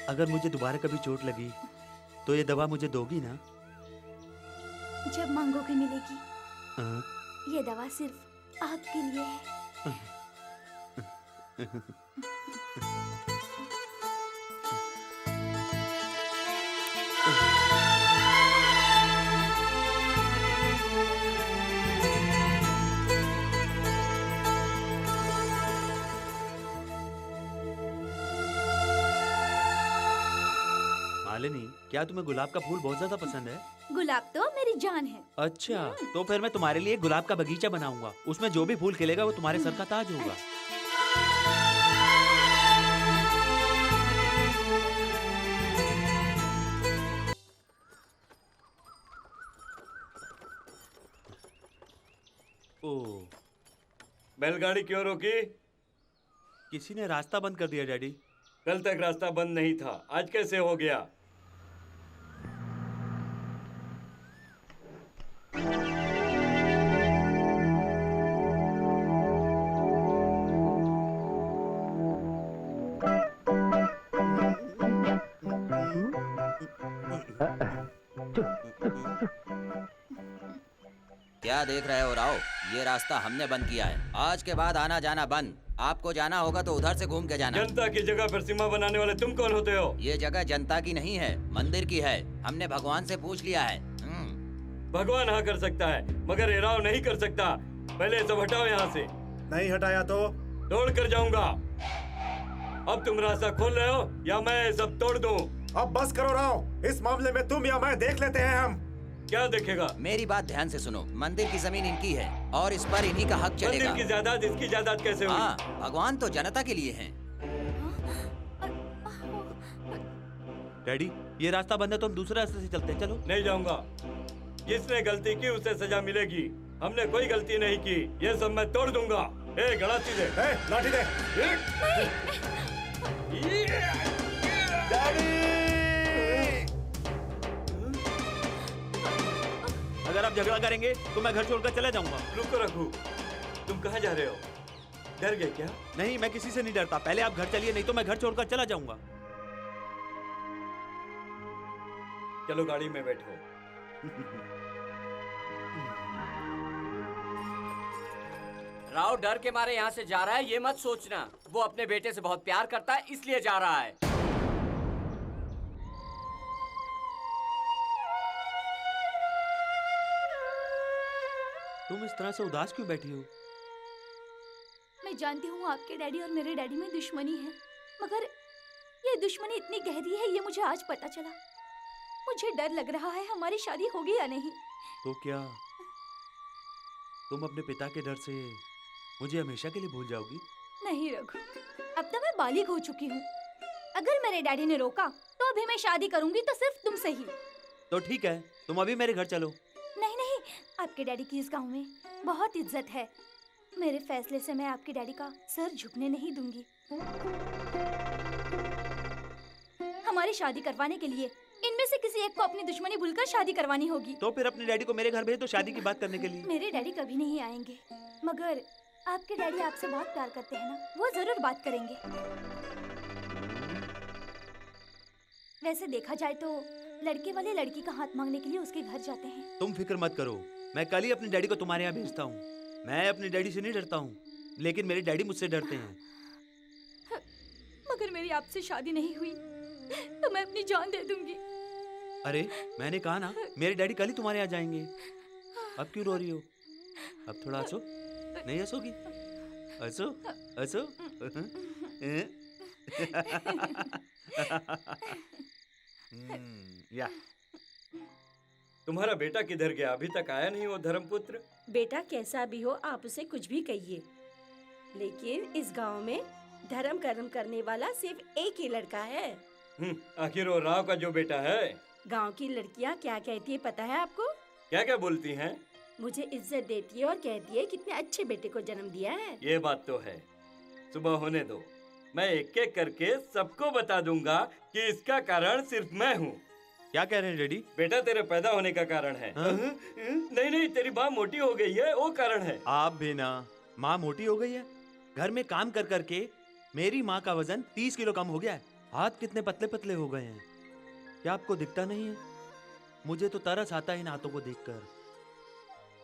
अगर मुझे दोबारा कभी चोट लगी तो ये दवा मुझे दोगी ना? जब मांगोगे मिलेगी। ये दवा सिर्फ आपके लिए है। मालिनी, क्या तुम्हें गुलाब का फूल बहुत ज्यादा पसंद है? गुलाब तो मेरी जान है। अच्छा, तो फिर मैं तुम्हारे लिए गुलाब का बगीचा बनाऊंगा। उसमें जो भी फूल खिलेगा वो तुम्हारे सर का ताज होगा। ओह, बैलगाड़ी क्यों रोकी? किसी ने रास्ता बंद कर दिया डैडी। कल तक रास्ता बंद नहीं था, आज कैसे हो गया? क्या देख रहे हो राव? ये रास्ता हमने बंद किया है। आज के बाद आना जाना बंद। आपको जाना होगा तो उधर से घूम के जाना। जनता की जगह पर सीमा बनाने वाले तुम कौन होते हो? ये जगह जनता की नहीं है, मंदिर की है। हमने भगवान से पूछ लिया है। भगवान हाँ कर सकता है, मगर एराव नहीं कर सकता। पहले सब हटाओ यहाँ से। नहीं हटाया तो दौड़ कर जाऊंगा। अब तुम रास्ता खोल रहे हो या मैं सब तोड़ दूं? अब बस करो राव, इस मामले में तुम या मैं देख लेते हैं हम। क्या देखेगा? मेरी बात ध्यान से सुनो, मंदिर की जमीन इनकी है और इस पर इन्हीं का हक चलेगा। मंदिर की जायदाद इसकी जायदाद कैसे हुई? हाँ, भगवान तो जनता के लिए हैं। डैडी, ये रास्ता बंद है तो हम दूसरे रास्ते से चलते हैं, चलो। नहीं जाऊंगा। जिसने गलती की उसे सजा मिलेगी। हमने कोई गलती नहीं की। ये सब मैं तोड़ दूंगा। ए, गड़ासी दे। ए, लाठी दे। अगर आप झगड़ा करेंगे तो मैं घर छोड़कर चला जाऊंगा। रुको रघु, तुम कहाँ जा रहे हो? डर गए क्या? नहीं, मैं किसी से नहीं डरता। पहले आप घर चलिए, नहीं तो मैं घर छोड़कर चला जाऊंगा। चलो गाड़ी में बैठो। राव डर के मारे यहाँ से जा रहा है, ये मत सोचना। वो अपने बेटे से बहुत प्यार करता है, इसलिए जा रहा है। तुम इस तरह से उदास क्यों बैठी हो? मैं जानती हूँ आपके डैडी और मेरे डैडी में दुश्मनी है, मगर ये दुश्मनी इतनी गहरी है ये मुझे आज पता चला। मुझे डर लग रहा है हमारी शादी होगी या नहीं। तो क्या तुम अपने पिता के डर से मुझे हमेशा के लिए भूल जाओगी? नहीं रघु, अब तो मैं बालिग हो चुकी हूँ। अगर मेरे डैडी ने रोका तो अभी मैं शादी करूंगी तो सिर्फ तुमसे ही। तो ठीक है, तुम अभी मेरे घर चलो। नहीं नहीं, आपके डैडी की इस गांव में बहुत इज्जत है। मेरे फैसले से मैं आपके डैडी का सर झुकने नहीं दूंगी। हमारी शादी करवाने के लिए इनमें से किसी एक को अपनी दुश्मनी भूलकर शादी करवानी होगी। तो फिर अपने डैडी को मेरे घर भेज दो शादी की बात करने के लिए। मेरे डैडी कभी नहीं आएंगे, मगर आपके डैडी आपसे बहुत प्यार करते हैं ना, वो जरूर बात करेंगे। वैसे देखा जाए तो लड़के वाले लड़की का हाथ मांगने के लिए उसके घर जाते हैं। तुम फिक्र मत करो, मैं कल ही अपने डैडी को तुम्हारे यहाँ भेजता हूँ। मैं अपने डैडी से नहीं डरता हूँ, लेकिन मेरे डैडी मुझसे डरते हैं। मगर मेरी आपसे शादी नहीं हुई तो मैं अपनी जान दे दूंगी। अरे मैंने कहा ना, मेरे डैडी कल ही तुम्हारे यहाँ जाएंगे। अब क्यों रो रही हो? अब थोड़ा हंसो। नहीं हंसोगी? हंसो हंसो। या तुम्हारा बेटा किधर गया? अभी तक आया नहीं वो धर्मपुत्र? बेटा कैसा भी हो, आप उसे कुछ भी कहिए, लेकिन इस गांव में धर्म कर्म करने वाला सिर्फ एक ही लड़का है। आखिर वो राव का जो बेटा है। गांव की लड़कियां क्या कहती है पता है आपको? क्या क्या बोलती हैं? मुझे इज्जत देती है और कहती है कितने अच्छे बेटे को जन्म दिया है। ये बात तो है। सुबह होने दो, मैं एक एक करके सबको बता दूंगा कि इसका कारण सिर्फ मैं हूँ। क्या कह रहे हैं डैडी? बेटा तेरे पैदा होने का कारण है। नहीं नहीं, तेरी माँ मोटी हो गई है, वो कारण है। आप भी ना, माँ मोटी हो गई है? घर में काम कर करके मेरी माँ का वजन 30 किलो कम हो गया है। हाथ कितने पतले पतले हो गए हैं। क्या आपको दिखता नहीं है? मुझे तो तरस आता है इन हाथों को देखकर।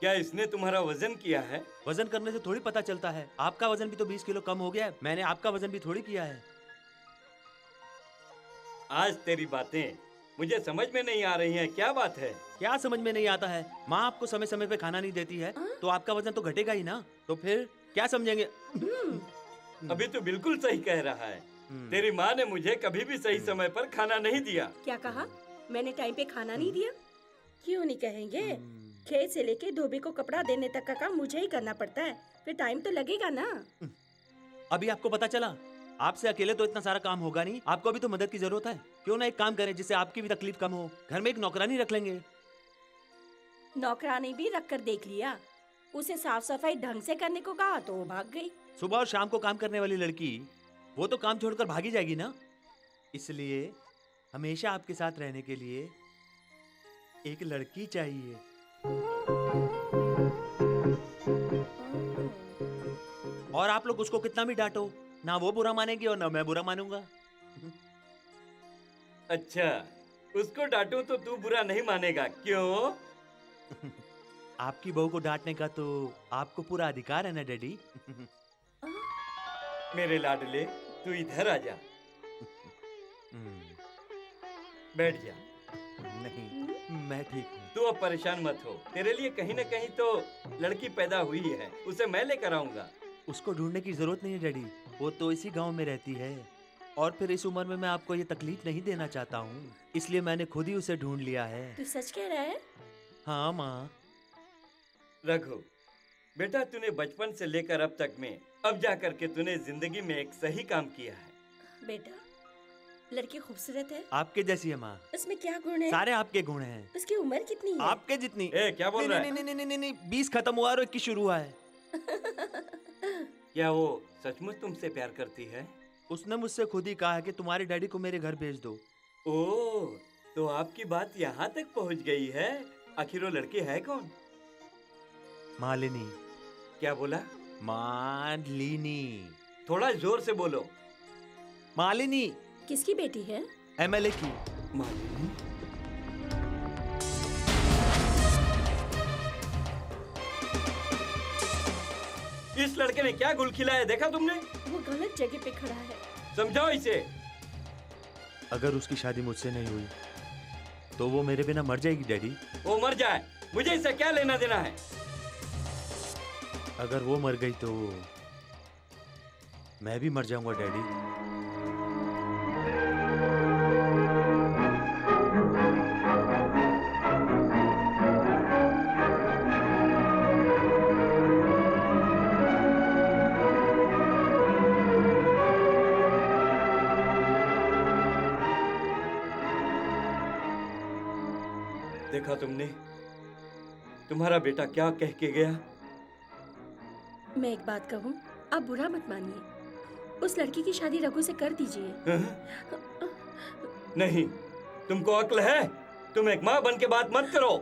क्या इसने तुम्हारा वजन किया है? वजन करने से थोड़ी पता चलता है। आपका वजन भी तो 20 किलो कम हो गया है। मैंने आपका वजन भी थोड़ी किया है। आज तेरी बातें मुझे समझ में नहीं आ रही हैं। क्या बात है? क्या समझ में नहीं आता है? माँ आपको समय समय पे खाना नहीं देती है तो आपका वजन तो घटेगा ही ना। तो फिर क्या समझेंगे? अभी तो बिल्कुल सही कह रहा है। तेरी माँ ने मुझे कभी भी सही समय पर खाना नहीं दिया। क्या कहा? मैंने टाइम पे खाना नहीं दिया? क्यों नहीं कहेंगे? खेत से लेके धोबी को कपड़ा देने तक का काम मुझे ही करना पड़ता है, फिर टाइम तो लगेगा ना। अभी आपको पता चला? आपसे अकेले तो इतना सारा काम होगा नहीं, आपको भी तो मदद की जरूरत है। क्यों ना एक काम करें जिससे आपकी भी तकलीफ कम हो। घर में एक नौकरानी रख लेंगे। नौकरानी भी रख कर देख लिया, उसे साफ सफाई ढंग से करने को कहा तो वो भाग गई। सुबह और शाम को काम करने वाली लड़की वो तो काम छोड़कर भागी जाएगी ना। इसलिए हमेशा आपके साथ रहने के लिए एक लड़की चाहिए। और आप लोग उसको कितना भी डांटो, ना वो बुरा मानेगी और ना मैं बुरा मानूंगा। अच्छा, उसको डांटूं तो तू बुरा नहीं मानेगा, क्यों? आपकी बहू को डांटने का तो आपको पूरा अधिकार है ना डैडी। मेरे लाडले, तू इधर आ जा। बैठ जा। नहीं, मैं ठीक हूँ। तू अब परेशान मत हो। तेरे लिए कहीं न कहीं तो लड़की पैदा हुई है, उसे मैं लेकर आऊंगा। उसको ढूंढने की जरूरत नहीं है डैडी, वो तो इसी गांव में रहती है। और फिर इस उम्र में मैं आपको ये तकलीफ नहीं देना चाहता हूँ, इसलिए मैंने खुद ही उसे ढूंढ लिया है। तू सच कह रहा है? हाँ माँ। रघु बेटा, तूने बचपन से लेकर अब तक में अब जा करके तूने जिंदगी में एक सही काम किया है। बेटा, लड़की खूबसूरत है। आपके जैसी है माँ। उसमें क्या गुण है? सारे आपके गुण हैं। उसकी उम्र कितनी है? आपके जितनी। क्या बोल रहा है? नहीं, 20 खत्म हुआ और 21 शुरू हुआ है। क्या वो सचमुच तुमसे प्यार करती है? उसने मुझसे खुद ही कहा है कि तुम्हारे डैडी को मेरे घर भेज दो। ओह, तो आपकी बात यहाँ तक पहुँच गई है। आखिर वो लड़की है कौन? मालिनी। क्या बोला? मालिनी। थोड़ा जोर से बोलो। मालिनी। किसकी बेटी है? एमएलए की। मालिनी? इस लड़के ने क्या गुल खिलाया, देखा तुमने? वो गलत जगह पे खड़ा है। समझाओ इसे। अगर उसकी शादी मुझसे नहीं हुई तो वो मेरे बिना मर जाएगी डैडी। वो मर जाए, मुझे इससे क्या लेना देना है? अगर वो मर गई तो मैं भी मर जाऊंगा डैडी। देखा तुमने, तुम्हारा बेटा क्या कह के गया? मैं एक बात कहूँ, आप बुरा मत मानिए। उस लड़की की शादी रघु से कर दीजिए। नहीं, तुमको अक्ल है? तुम एक माँ बन के बात मत करो।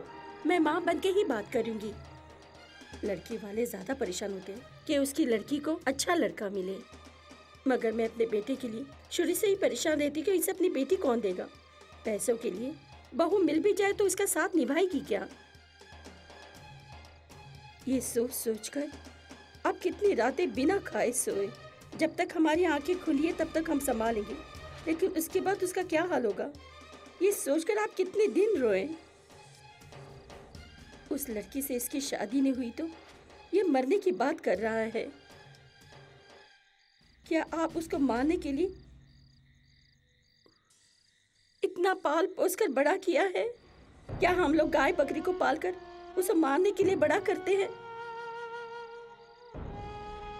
मैं माँ बन के ही बात करूंगी। लड़की वाले ज्यादा परेशान होते हैं कि उसकी लड़की को अच्छा लड़का मिले, मगर मैं अपने बेटे के लिए शुरू से ही परेशान रहती कि इसे अपनी बेटी कौन देगा। पैसों के लिए बहू मिल भी जाए तो उसका साथ निभाएगी क्या? ये सोच सोच कर अब कितनी रातें बिना खाए सोए। जब तक हमारी आंखें खुली है तब तक हम संभालेंगे, लेकिन उसके बाद उसका क्या हाल होगा, ये सोचकर आप कितने दिन रोए। उस लड़की से इसकी शादी नहीं हुई तो ये मरने की बात कर रहा है। क्या आप उसको मारने के लिए इतना पाल पोस कर बड़ा किया है? क्या हम लोग गाय बकरी को पालकर उसे मारने के लिए बड़ा करते हैं?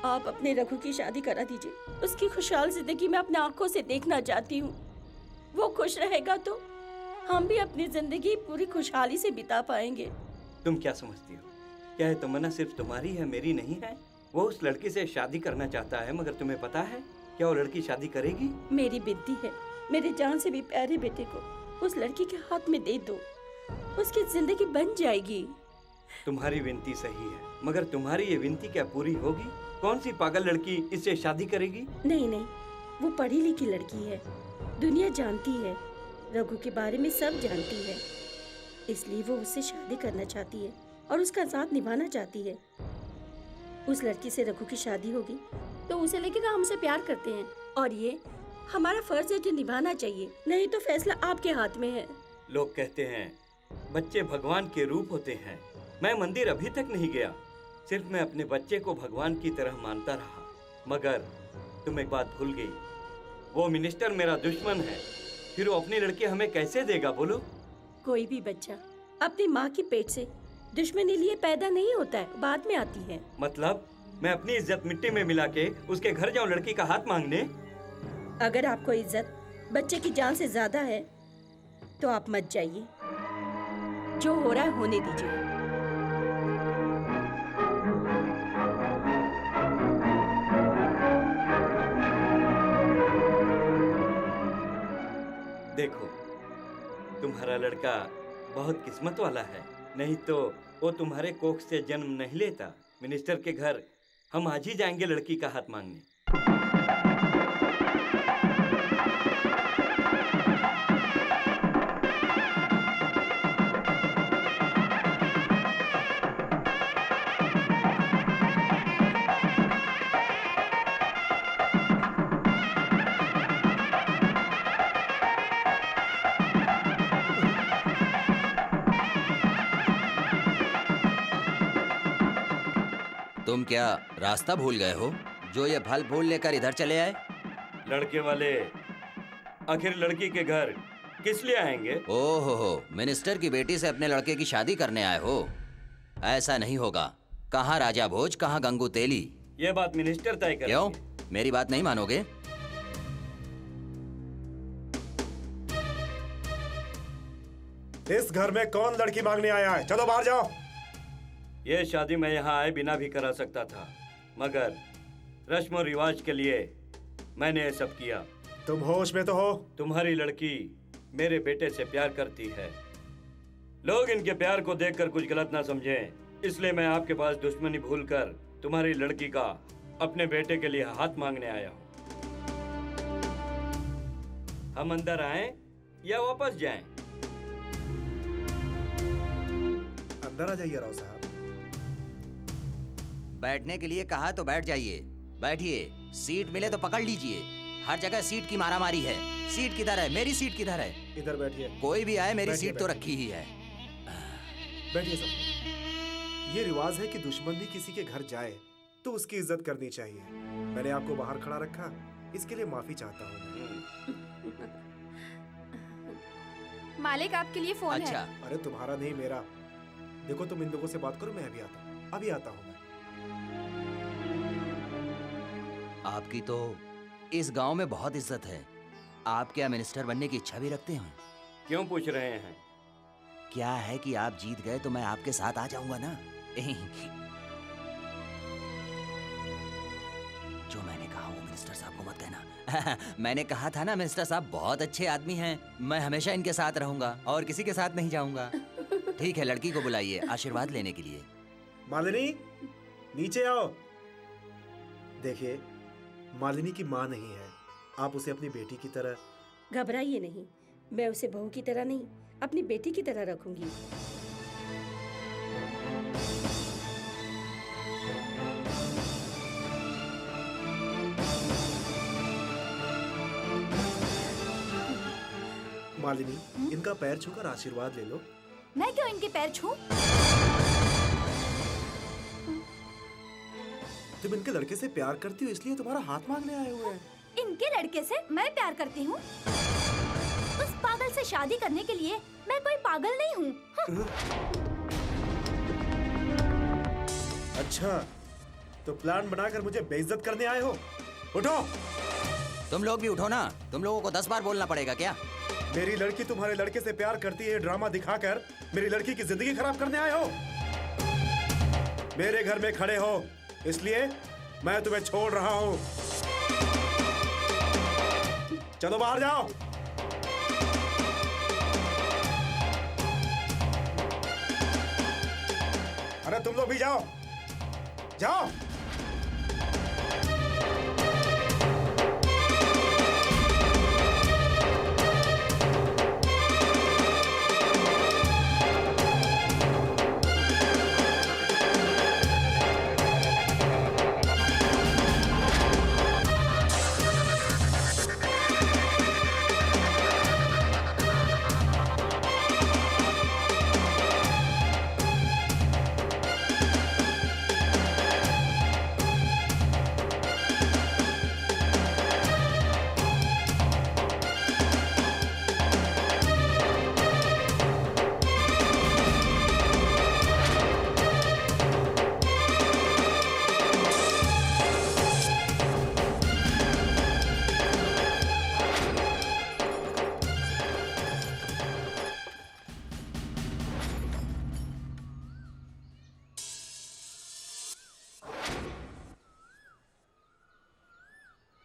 आप अपने रघु की शादी करा दीजिए। उसकी खुशहाल जिंदगी मैं अपने आंखों से देखना चाहती हूँ। वो खुश रहेगा तो हम भी अपनी जिंदगी पूरी खुशहाली से बिता पाएंगे। तुम क्या समझती हो? क्या है तमन्ना सिर्फ तुम्हारी है, मेरी नहीं है? वो उस लड़की से शादी करना चाहता है, मगर तुम्हें पता है क्या वो लड़की शादी करेगी? मेरी विनती है, मेरे जान से भी प्यारे बेटे को उस लड़की के हाथ में दे दो। उसकी जिंदगी बन जाएगी। तुम्हारी विनती सही है, मगर तुम्हारी ये विनती क्या पूरी होगी? कौन सी पागल लड़की इससे शादी करेगी? नहीं नहीं, वो पढ़ी लिखी लड़की है, दुनिया जानती है, रघु के बारे में सब जानती है, इसलिए वो उससे शादी करना चाहती है और उसका साथ निभाना चाहती है। उस लड़की से रघु की शादी होगी तो उसे लगेगा हमसे प्यार करते हैं, और ये हमारा फर्ज है जो निभाना चाहिए, नहीं तो फैसला आपके हाथ में है। लोग कहते हैं बच्चे भगवान के रूप होते हैं। मैं मंदिर अभी तक नहीं गया, सिर्फ मैं अपने बच्चे को भगवान की तरह मानता रहा। मगर तुम एक बात भूल गई, वो मिनिस्टर मेरा दुश्मन है, फिर वो अपनी लड़की हमें कैसे देगा बोलो? कोई भी बच्चा अपनी माँ की पेट से दुश्मनी लिए पैदा नहीं होता है, बाद में आती है। मतलब मैं अपनी इज्जत मिट्टी में मिला के उसके घर जाऊं लड़की का हाथ मांगने? अगर आपको इज्जत बच्चे की जान से ज्यादा है तो आप मत जाइए। जो हो रहा है होने दीजिए। देखो, तुम्हारा लड़का बहुत किस्मत वाला है, नहीं तो वो तुम्हारे कोख से जन्म नहीं लेता। मिनिस्टर के घर हम आज ही जाएंगे लड़की का हाथ मांगने। तुम क्या रास्ता भूल गए हो जो ये फल फूल लेकर इधर चले आए? लड़के वाले आखिर लड़की के घर किस लिए आएंगे? ओहो, मिनिस्टर की बेटी से अपने लड़के की शादी करने आए हो? ऐसा नहीं होगा। कहाँ राजा भोज, कहाँ गंगू तेली? ये बात मिनिस्टर तय करेंगे। क्यों? मेरी बात नहीं मानोगे? इस घर में कौन लड़की मांगने आया है? चलो बाहर जाओ। ये शादी मैं यहाँ आए बिना भी करा सकता था, मगर रस्म और रिवाज के लिए मैंने ये सब किया। तुम होश में तो हो? तुम्हारी लड़की मेरे बेटे से प्यार करती है। लोग इनके प्यार को देखकर कुछ गलत ना समझें, इसलिए मैं आपके पास दुश्मनी भूलकर तुम्हारी लड़की का अपने बेटे के लिए हाथ मांगने आया हूँ। हम अंदर आएं या वापस जाएं? अंदर आ जाइए राव साहब। बैठने के लिए कहा तो बैठ जाइए। बैठिए। सीट मिले तो पकड़ लीजिए। हर जगह सीट की मारामारी है। सीट किधर है? मेरी सीट किधर है? इधर बैठिए। कोई भी आए, मेरी सीट तो रखी ही है। बैठिए सब। ये रिवाज है कि दुश्मन भी किसी के घर जाए तो उसकी इज्जत करनी चाहिए। मैंने आपको बाहर खड़ा रखा, इसके लिए माफी चाहता हूँ। मालिक आपके लिए फोन अच्छा। है। अरे तुम्हारा नहीं, मेरा। देखो तुम इन लोगों से बात करो, मैं अभी आता हूँ। अभी आता हूँ मैं। आपकी तो इस गांव में बहुत इज्जत है। आप क्या मिनिस्टर बनने की इच्छा भी रखते हैं? क्यों पूछ रहे हैं? क्या है कि आप जीत गए तो मैं आपके साथ आ जाऊंगा ना। जो मैंने कहा वो मिनिस्टर साहब को मत कहना। मैंने कहा था ना, मिनिस्टर साहब बहुत अच्छे आदमी हैं। मैं हमेशा इनके साथ रहूंगा और किसी के साथ नहीं जाऊंगा। ठीक है, लड़की को बुलाइए आशीर्वाद लेने के लिए। मालिनी, नीचे आओ। देखिए, मालिनी की माँ नहीं है, आप उसे अपनी बेटी की तरह। घबराइए नहीं, मैं उसे बहू की तरह नहीं, अपनी बेटी की तरह रखूंगी। मालिनी, इनका पैर छूकर आशीर्वाद ले लो। मैं क्यों इनके पैर छूं? तुम इनके लड़के से प्यार करती हो, इसलिए तुम्हारा हाथ मांगने आए हुए हैं। इनके लड़के से मैं प्यार करती हूँ? उस पागल से शादी करने के लिए मैं कोई पागल नहीं हूँ। अच्छा, तो प्लान बनाकर मुझे बेइज्जत करने आए हो? उठो। तुम लोग भी उठो ना। तुम लोगों को 10 बार बोलना पड़ेगा क्या? मेरी लड़की तुम्हारे लड़के से प्यार करती है, ड्रामा दिखाकर मेरी लड़की की जिंदगी खराब करने आए हो। मेरे घर में खड़े हो, इसलिए मैं तुम्हें छोड़ रहा हूं। चलो बाहर जाओ। अरे तुम लोग भी जाओ, जाओ।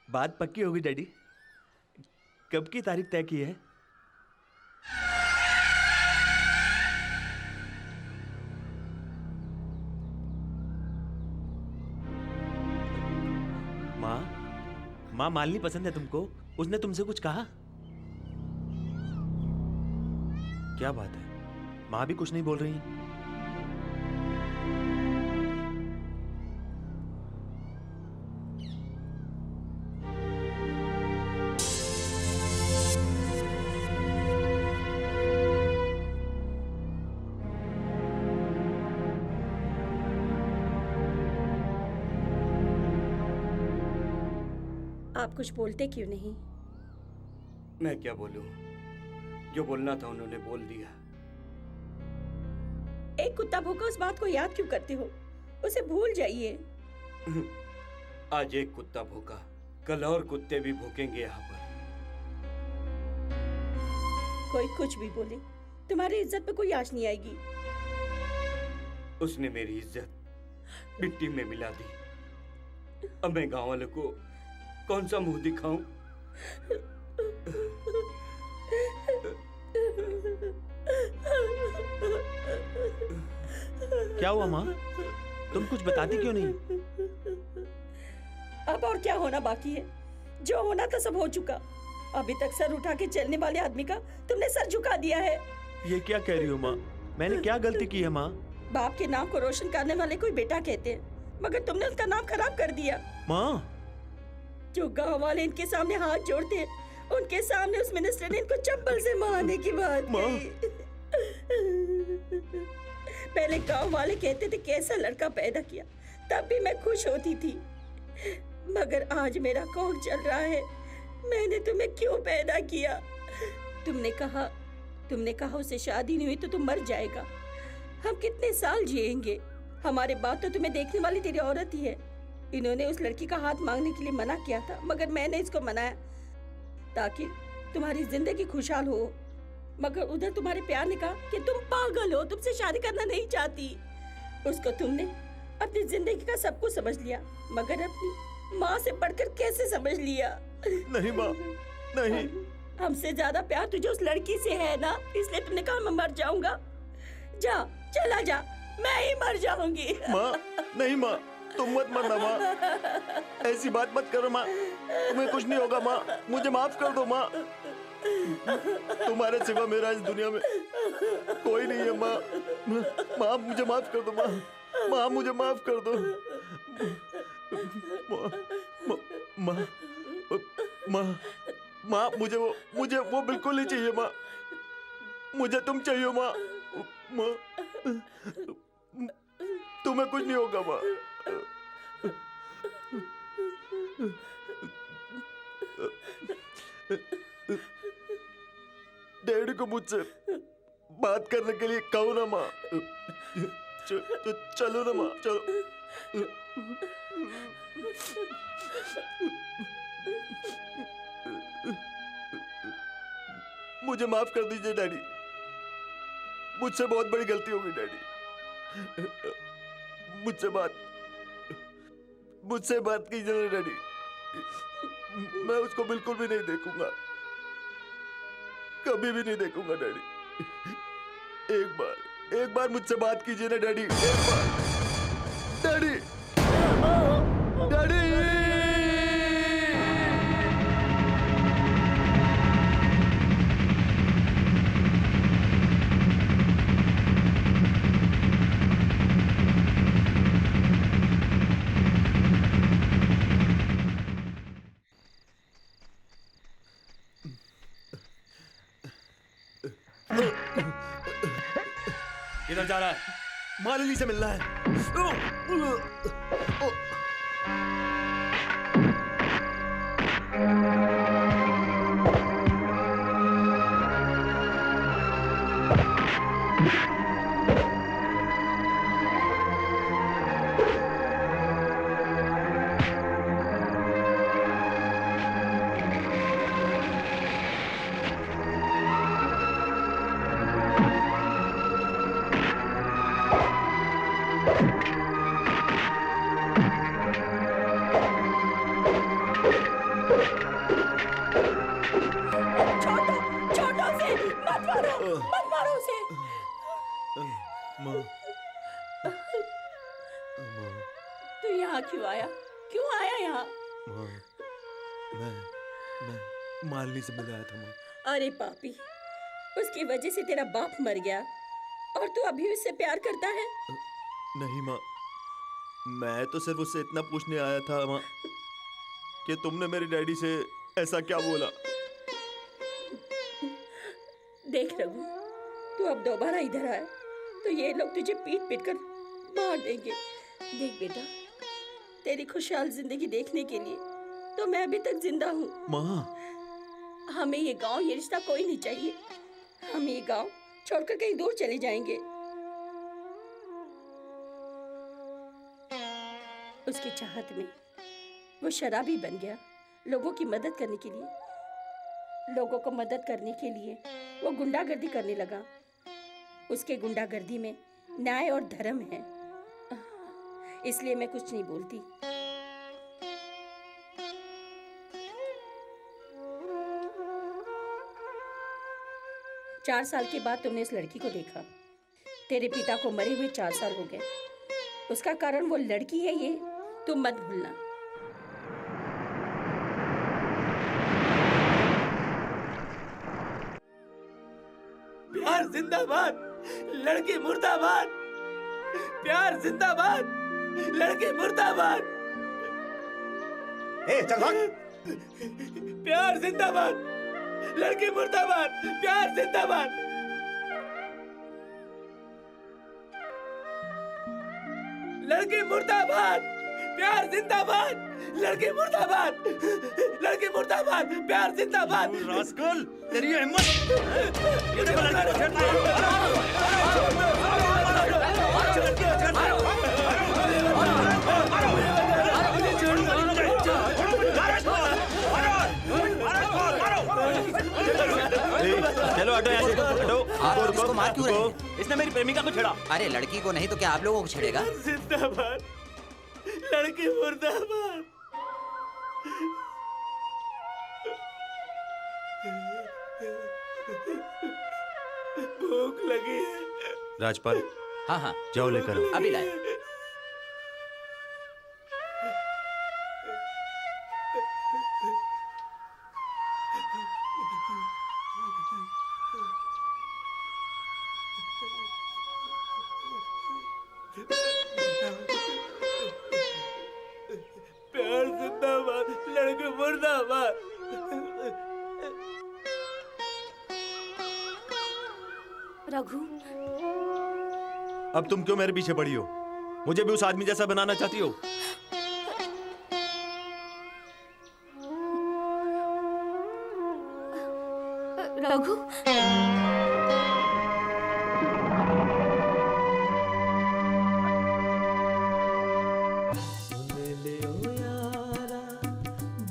बात पक्की होगी डैडी। कब की तारीख तय की है? माँ मालिनी पसंद है तुमको? उसने तुमसे कुछ कहा? क्या बात है, माँ भी कुछ नहीं बोल रही है? आप कुछ बोलते क्यों नहीं? मैं क्या बोलूं? जो बोलना था उन्होंने बोल दिया। एक कुत्ता भूखा उस बात को याद क्यों करते हो? उसे भूल जाइए। आज एक कुत्ता भूखा, कल और कुत्ते भी भूखेंगे यहाँ पर। कोई कुछ भी बोले, तुम्हारी इज्जत पे कोई आँच नहीं आएगी। उसने मेरी इज्जत मिट्टी में मिला दी। अब मैं गांव वालों को कौन सा मुंह दिखाऊं? क्या हुआ माँ? तुम कुछ बताती क्यों नहीं? अब और क्या होना बाकी है? जो होना था सब हो चुका। अभी तक सर उठा के चलने वाले आदमी का तुमने सर झुका दिया है। ये क्या कह रही हो माँ? मैंने क्या गलती की है माँ? बाप के नाम को रोशन करने वाले कोई बेटा कहते हैं, मगर तुमने उसका नाम खराब कर दिया। माँ, जो गांव वाले इनके सामने हाथ जोड़ते हैं, उनके सामने उस मिनिस्टर ने इनको चप्पल से मारने की बात कही। पहले गांव वाले कहते थे कैसा लड़का पैदा किया, तब भी मैं खुश होती थी। मगर आज मेरा कौन चल रहा है, मैंने तुम्हें क्यों पैदा किया? तुमने कहा उसे शादी नहीं हुई तो तुम मर जाएगा। हम कितने साल जिएंगे? हमारे बाद तो तुम्हें देखने वाली तेरी औरत ही है। इन्होंने उस लड़की का हाथ मांगने के लिए मना किया था, मगर मैंने इसको मनाया ताकि तुम्हारी जिंदगी खुशहाल हो। मगर उधर तुम्हारे प्यार ने कहा कि तुम पागल हो, तुमसे शादी करना नहीं चाहती। उसको तुमने अपनी जिंदगी का सब कुछ समझ लिया, मगर अपनी माँ से बढ़कर कैसे समझ लिया? नहीं माँ, नहीं। हमसे ज्यादा प्यार तुझे उस लड़की से है ना, इसलिए तुमने कहा मैं मर जाऊंगा। जा, चला जा, मैं ही मर जाऊंगी। माँ, नहीं माँ, तुम मत मरना माँ, ऐसी बात मत करो माँ, तुम्हें कुछ नहीं होगा माँ, मुझे माफ कर दो माँ। तुम्हारे सिवा मेरा इस दुनिया में कोई नहीं है माँ। माँ मुझे माफ कर दो माँ, माँ मुझे माफ कर दो माँ, माँ, माँ मुझे वो बिल्कुल नहीं चाहिए माँ, मुझे तुम चाहिए माँ। माँ तुम्हें कुछ नहीं होगा माँ। डैडी को मुझसे बात करने के लिए कहो ना माँ। चलो ना माँ, चलो। मुझे माफ कर दीजिए डैडी, मुझसे बहुत बड़ी गलती हो गई डैडी। मुझसे बात कीजिए ना डैडी, मैं उसको बिल्कुल भी नहीं देखूंगा, कभी भी नहीं देखूंगा डैडी। एक बार मुझसे बात कीजिए ना डैडी, एक बार। Daddy, daddy. किधर जा रहा है? मालिनी से मिलना है। तू यहाँ क्यों आया? क्यों आया यहाँ? माँ, मैं मालिनी से मिल आया था माँ। अरे पापी, उसकी वजह से तेरा बाप मर गया और तू अभी उससे प्यार करता है? नहीं माँ, मैं तो सिर्फ उससे इतना पूछने आया था माँ कि तुमने मेरे डैडी से ऐसा क्या बोला। देख रघु, तू अब दोबारा इधर आया तो ये लोग तुझे पीट पीट कर मार देंगे। देख बेटा, तेरी खुशहाल जिंदगी देखने के लिए तो मैं अभी तक जिंदा हूँ। माँ, हमें ये गांव, ये रिश्ता कोई नहीं चाहिए। हम ये गांव छोड़कर कहीं दूर चले जाएंगे। उसकी चाहत में वो शराबी बन गया। लोगों की मदद करने के लिए, लोगों को मदद करने के लिए वो गुंडागर्दी करने लगा। उसके गुंडागर्दी में न्याय और धर्म है, इसलिए मैं कुछ नहीं बोलती। चार साल के बाद तुमने इस लड़की को देखा। तेरे पिता को मरे हुए 4 साल हो गए। उसका कारण वो लड़की है, ये तुम मत भूलना। प्यार जिंदाबाद, लड़की मुर्दाबाद। प्यार जिंदाबाद, लड़की मुर्दाबाद। चल भाग। प्यार जिंदाबाद, लड़की मुर्दाबाद। प्यार जिंदाबाद। लड़की मुर्दाबाद, प्यार जिंदाबाद। लड़की मुर्दाबाद, लड़की मुर्दाबाद। प्यार जिंदाबाद। रास्कल, तेरी हिम्मत! ये देखो लड़की को छेड़ता चलो हटो यहाँ से, हटो। आप इसको मार क्यों रहे हैं? इसने मेरी प्रेमिका को छेड़ा। अरे लड़की को नहीं तो क्या आप लोगों को छेड़ेगा? जिंदाबाद, लड़की मुर्दाबाद। भूख लगी है। राजपाल, हाँ हाँ जाओ लेकर आओ। अभी लाए। प्यार जिंदाबाद, लड़की मुर्दाबाद। रघु, अब तुम क्यों मेरे पीछे पड़ी हो? मुझे भी उस आदमी जैसा बनाना चाहती हो? रघु,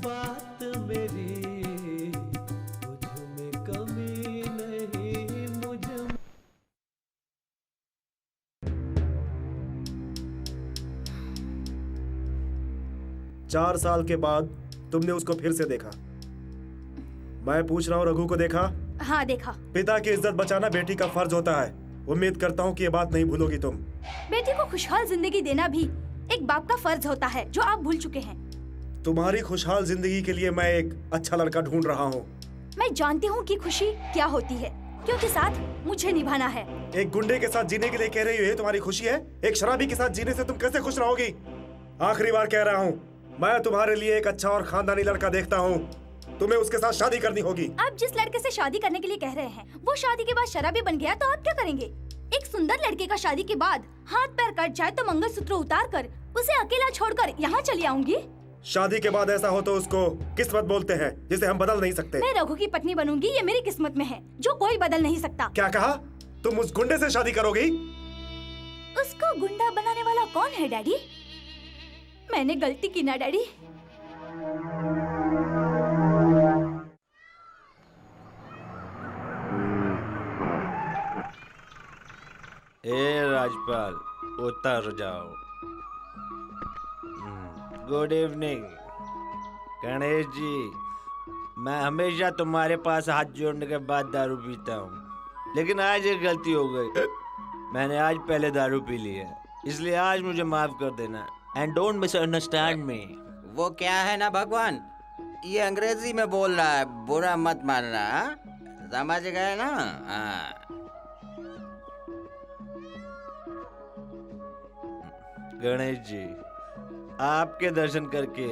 बात मेरी, मुझ में कमी नहीं, मुझ में 4 साल के बाद तुमने उसको फिर से देखा। मैं पूछ रहा हूँ, रघु को देखा? हाँ देखा। पिता की इज्जत बचाना बेटी का फर्ज होता है। उम्मीद करता हूँ कि ये बात नहीं भूलोगी तुम। बेटी को खुशहाल जिंदगी देना भी एक बाप का फर्ज होता है, जो आप भूल चुके हैं। तुम्हारी खुशहाल जिंदगी के लिए मैं एक अच्छा लड़का ढूंढ रहा हूँ। मैं जानती हूँ कि खुशी क्या होती है, क्योंकि साथ मुझे निभाना है। एक गुंडे के साथ जीने के लिए कह रही हो, ये तुम्हारी खुशी है? एक शराबी के साथ जीने से तुम कैसे खुश रहोगी? आखिरी बार कह रहा हूँ, मैं तुम्हारे लिए एक अच्छा और खानदानी लड़का देखता हूँ। तुम्हें उसके साथ शादी करनी होगी। आप जिस लड़के से शादी करने के लिए कह रहे हैं, वो शादी के बाद शराबी बन गया तो आप क्या करेंगे? एक सुंदर लड़के का शादी के बाद हाथ पैर कट जाए तो मंगलसूत्र उतार कर उसे अकेला छोड़कर यहाँ चली आऊंगी। शादी के बाद ऐसा हो तो उसको किस्मत बोलते हैं, जिसे हम बदल नहीं सकते। मैं रघु की पत्नी बनूंगी, ये मेरी किस्मत में है, जो कोई बदल नहीं सकता। क्या कहा? तुम उस गुंडे से शादी करोगी? उसको गुंडा बनाने वाला कौन है डैडी? मैंने गलती की ना डैडी? ए राजपाल, उतर जाओ। Good evening Ganesh ji. मैं हमेशा तुम्हारे पास हाथ जोड़ने के बाद दारू पीता हूँ, लेकिन आज एक गलती हो गई। मैंने आज पहले दारू पी ली है, इसलिए आज मुझे माफ कर देना। एंड डोंट मिसअंडरस्टैंड मी। वो क्या है ना भगवान, ये अंग्रेजी में बोल रहा है, बुरा मत मानना। हाँ? समझ गए ना? हाँ। गणेश जी, आपके दर्शन करके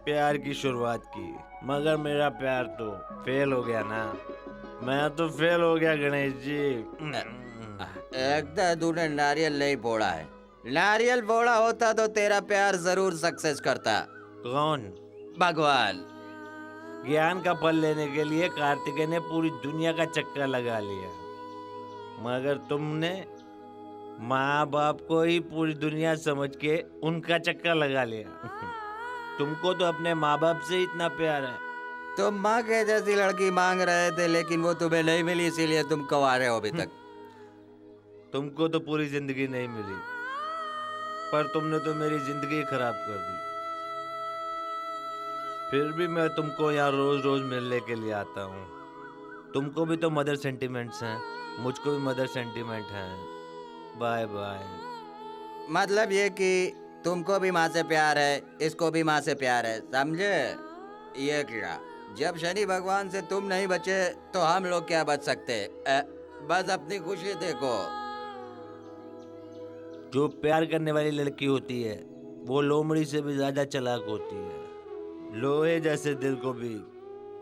प्यार की शुरुआत की, मगर मेरा प्यार तो फेल हो गया ना। मैं तो फेल हो गया गणेश जी। एकदम तूने नारियल नहीं फोड़ा है। नारियल फोड़ा होता तो तेरा प्यार जरूर सक्सेस करता। कौन? भगवान। ज्ञान का फल लेने के लिए कार्तिकेय ने पूरी दुनिया का चक्कर लगा लिया, मगर तुमने माँ बाप को ही पूरी दुनिया समझ के उनका चक्कर लगा लिया। तुमको तो अपने माँ बाप से इतना प्यार है। तुम माँ के जैसी लड़की मांग रहे थे, लेकिन वो तुम्हें नहीं मिली, इसीलिए तुम कुंवारे हो अभी तक। तुमको तो पूरी जिंदगी नहीं मिली, पर तुमने तो मेरी जिंदगी खराब कर दी। फिर भी मैं तुमको यहाँ रोज रोज मिलने के लिए आता हूँ। तुमको भी तो मदर सेंटिमेंट्स हैं, मुझको भी मदर सेंटिमेंट हैं। Bye bye. मतलब ये कि तुमको भी माँ से प्यार है, इसको भी माँ से प्यार है, समझे? ये क्या, जब शनि भगवान से तुम नहीं बचे तो हम लोग क्या बच सकते? बस अपनी खुशी देखो। जो प्यार करने वाली लड़की होती है वो लोमड़ी से भी ज्यादा चालाक होती है। लोहे जैसे दिल को भी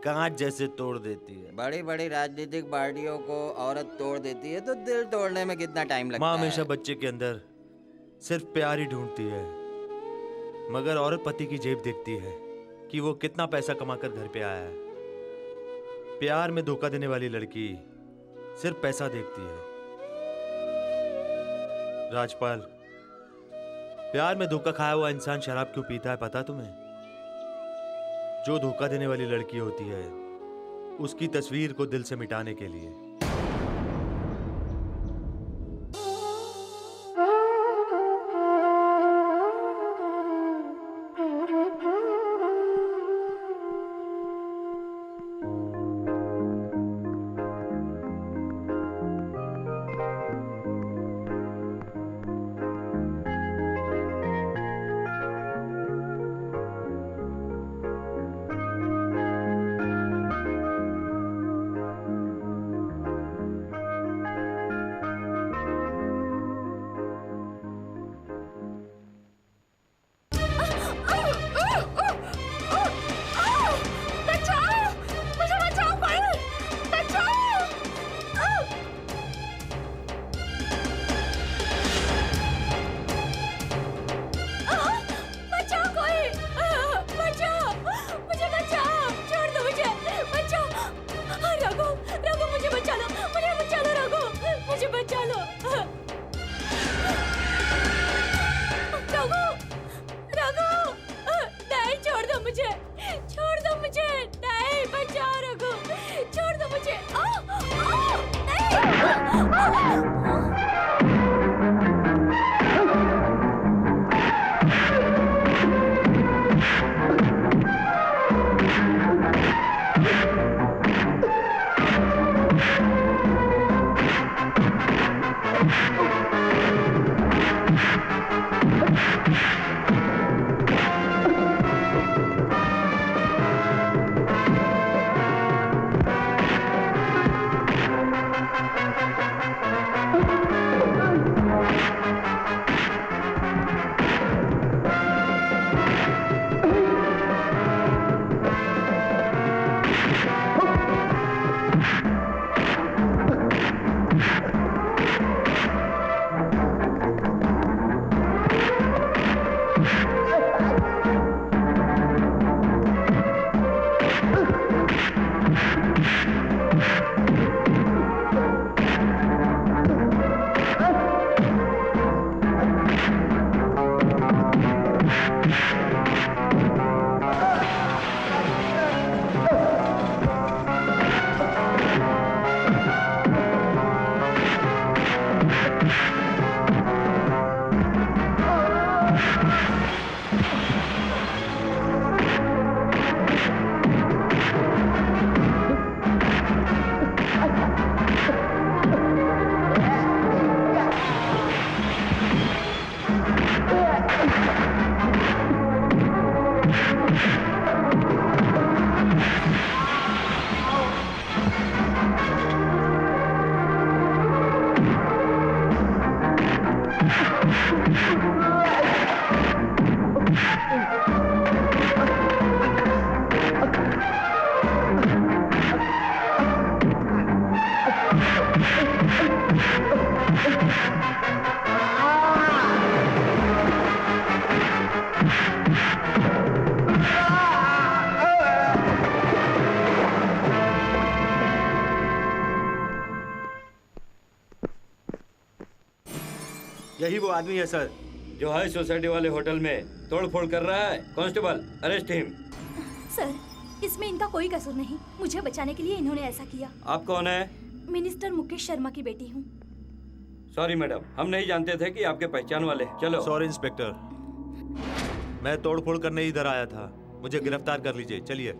कांच जैसे तोड़ देती है। बड़ी बड़ी राजनीतिक पार्टियों को औरत तोड़ देती है, तो दिल तोड़ने में कितना टाइम लगता है? माँ हमेशा बच्चे के अंदर सिर्फ प्यार ही ढूंढती है, मगर औरत पति की जेब देखती है कि वो कितना पैसा कमाकर घर पे आया है। प्यार में धोखा देने वाली लड़की सिर्फ पैसा देखती है। राजपाल, प्यार में धोखा खाया हुआ इंसान शराब क्यों पीता है पता तुम्हें? जो धोखा देने वाली लड़की होती है उसकी तस्वीर को दिल से मिटाने के लिए। यही वो आदमी है सर जो हाई सोसाइटी वाले होटल में तोड़फोड़ कर रहा है। Constable, arrest him. सर, इसमें इनका कोई कसूर नहीं। मुझे बचाने के लिए इन्होंने ऐसा किया। आप कौन है? मिनिस्टर मुकेश शर्मा की बेटी हूँ। सॉरी मैडम, हम नहीं जानते थे कि आपके पहचान वाले हैं। चलो। सॉरी इंस्पेक्टर, मैं तोड़फोड़ करने इधर आया था। मुझे गिरफ्तार कर लीजिए, चलिए।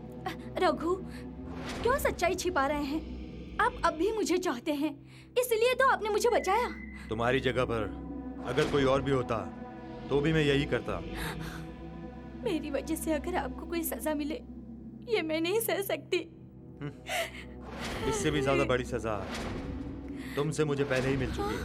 रघु, क्यों सच्चाई छिपा रहे हैं? आप अब भी मुझे चाहते हैं, इसलिए तो आपने मुझे बचाया। तुम्हारी जगह पर अगर कोई और भी होता तो भी मैं यही करता। मेरी वजह से अगर आपको कोई सजा मिले, ये मैं नहीं सह सकती। इससे भी ज्यादा बड़ी सजा तुमसे मुझे पहले ही मिल चुकी है।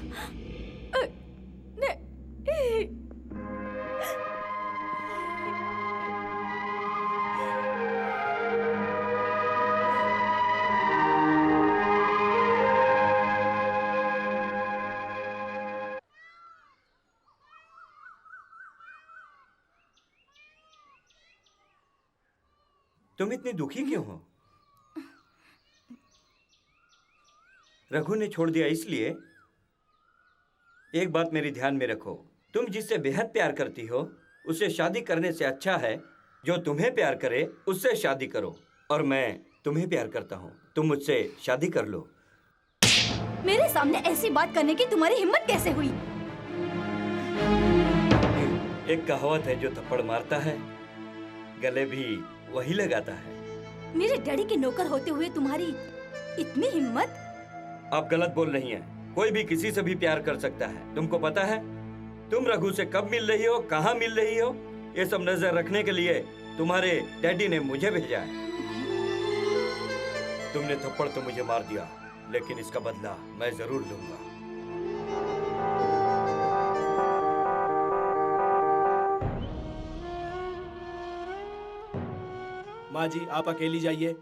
तुम इतनी दुखी क्यों हो? रघु ने छोड़ दिया इसलिए? एक बात मेरी ध्यान में रखो, तुम जिससे बेहद प्यार करती हो उससे शादी करने से अच्छा है जो तुम्हें प्यार करे उससे शादी करो। और मैं तुम्हें प्यार करता हूँ, तुम मुझसे शादी कर लो। मेरे सामने ऐसी बात करने की तुम्हारी हिम्मत कैसे हुई? एक कहावत है, जो थप्पड़ मारता है गले भी वही लगाता है। मेरे डैडी के नौकर होते हुए तुम्हारी इतनी हिम्मत? आप गलत बोल रही हैं। कोई भी किसी से भी प्यार कर सकता है। तुमको पता है तुम रघु से कब मिल रही हो, कहाँ मिल रही हो? ये सब नजर रखने के लिए तुम्हारे डैडी ने मुझे भेजा है। तुमने थप्पड़ तो मुझे मार दिया, लेकिन इसका बदला मैं जरूर लूंगा। माँ जी, आप अकेली जाइए।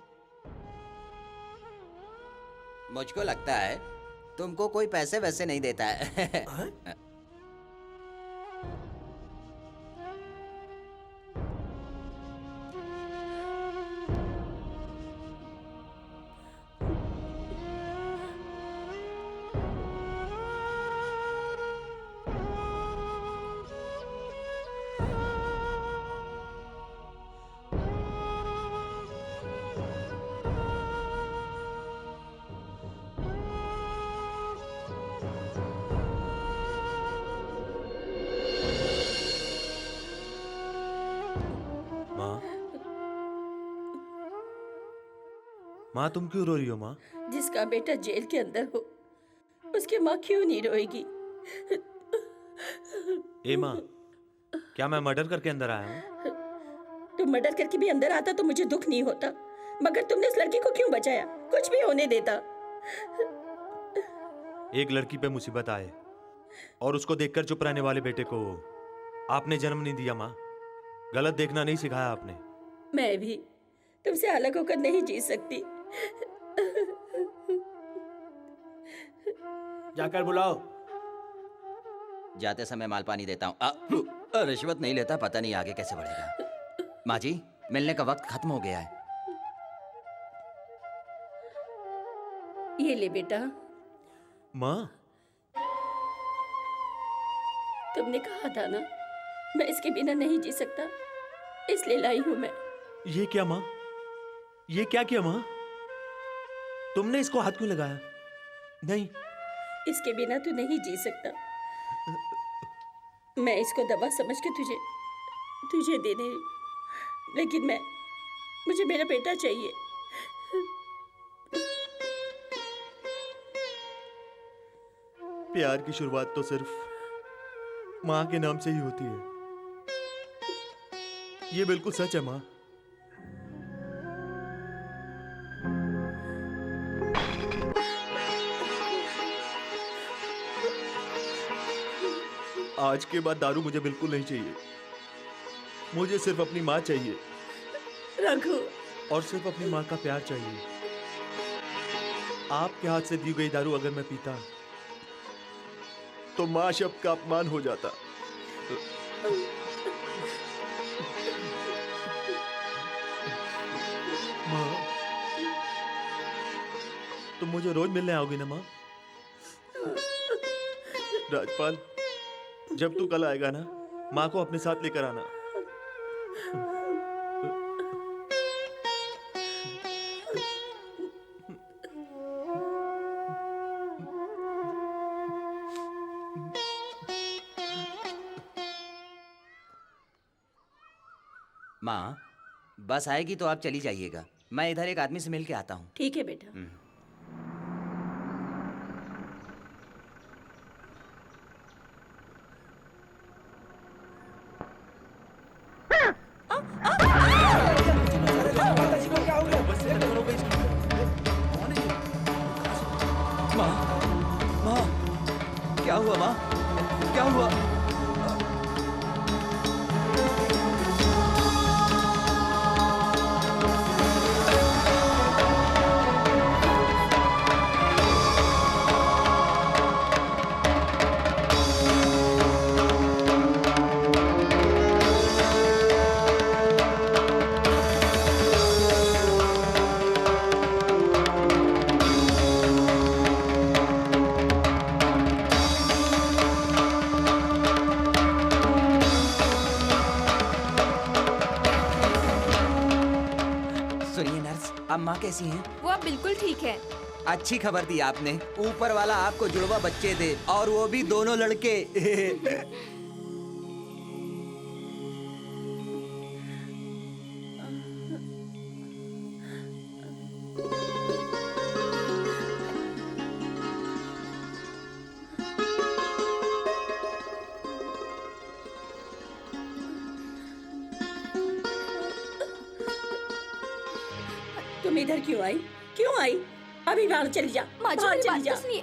मुझको लगता है तुमको कोई पैसे वैसे नहीं देता है। माँ, तुम क्यों रो रही हो माँ? जिसका बेटा जेल के अंदर हो, उसकी माँ क्यों नहीं रोएगी? ए माँ, क्या मैं मर्डर करके अंदर आया हूँ? तुम मर्डर करके भी अंदर आता तो मुझे दुख नहीं होता, मगर तुमने इस लड़की को क्यों बचाया? कुछ भी होने देता। एक लड़की पे मुसीबत आए और उसको देखकर चुप रहने वाले बेटे को आपने जन्म नहीं दिया माँ। गलत देखना नहीं सिखाया आपने। मैं भी तुमसे अलग होकर नहीं जी सकती। जाकर बुलाओ। जाते समय माल पानी देता हूँ। रिश्वत नहीं लेता, पता नहीं आगे कैसे बढ़ेगा। माँ जी, मिलने का वक्त खत्म हो गया है। ये ले बेटा। माँ, तुमने कहा था ना, मैं इसके बिना नहीं जी सकता, इसलिए लाई हूँ मैं। ये क्या माँ? ये क्या किया माँ? तुमने इसको हाथ क्यों लगाया? नहीं, इसके बिना तू नहीं जी सकता। मैं इसको दवा समझ के तुझे दे दे, लेकिन मुझे मेरा बेटा चाहिए। प्यार की शुरुआत तो सिर्फ माँ के नाम से ही होती है। ये बिल्कुल सच है माँ। आज के बाद दारू मुझे बिल्कुल नहीं चाहिए। मुझे सिर्फ अपनी माँ चाहिए। रघु। और सिर्फ अपनी माँ का प्यार चाहिए। आपके हाथ से दी गई दारू अगर मैं पीता तो माँ शब्द का अपमान हो जाता। माँ, तुम मुझे रोज मिलने आओगी ना माँ? राजपाल, जब तू कल आएगा ना, माँ को अपने साथ लेकर आना। माँ, बस आएगी तो आप चली जाइएगा। मैं इधर एक आदमी से मिल के आता हूँ। ठीक है बेटा। माँ, क्या हुआ माँ? क्या हुआ? सुनिए नर्स, अब माँ कैसी हैं? वो अब बिल्कुल ठीक है। अच्छी खबर दी आपने। ऊपर वाला आपको जुड़वा बच्चे दे, और वो भी दोनों लड़के। तुम इधर क्यों आई? क्यों आई? अभी बाहर चली जा। माँ जी बाहर मेरी चली बात जा। तो सुनिए।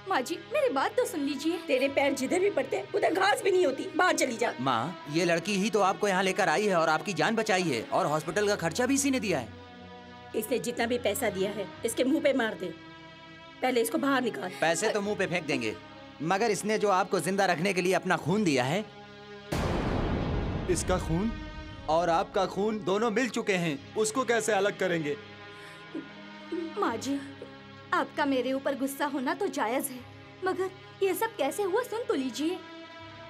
माँ जी मेरी बात तो सुन लीजिए। तेरे पैर जिधर भी पड़ते हैं उधर घास भी नहीं होती। बाहर चली जा। माँ, ये लड़की ही तो आपको यहाँ लेकर आई है और आपकी जान बचाई है, और हॉस्पिटल का खर्चा भी इसी ने दिया है। इसने जितना भी पैसा दिया है इसके मुंह पे मार दे। पहले इसको बाहर निकाल। पैसे तो मुंह पे फेंक देंगे, मगर इसने जो आपको जिंदा रखने के लिए अपना खून दिया है। इसका खून और आपका खून दोनों मिल चुके हैं, उसको कैसे अलग करेंगे? माँ जी आपका मेरे ऊपर गुस्सा होना तो जायज है, मगर ये सब कैसे हुआ सुन तो लीजिए।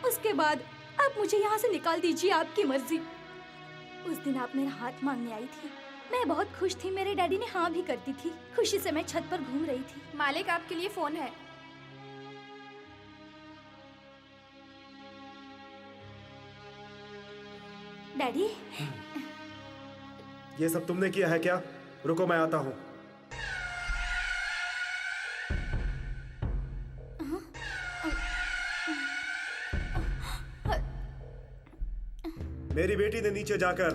उसके बाद आप मुझे यहाँ से निकाल दीजिए, आपकी मर्जी। उस दिन आप मेरा हाथ मांगने आई थी, मैं बहुत खुश थी। मेरे डैडी ने हाँ भी कर दी थी। खुशी से मैं छत पर घूम रही थी। मालिक आपके लिए फोन है। डैडी ये सब तुमने किया है क्या? रुको, मैं आता हूँ। मेरी बेटी ने नीचे जाकर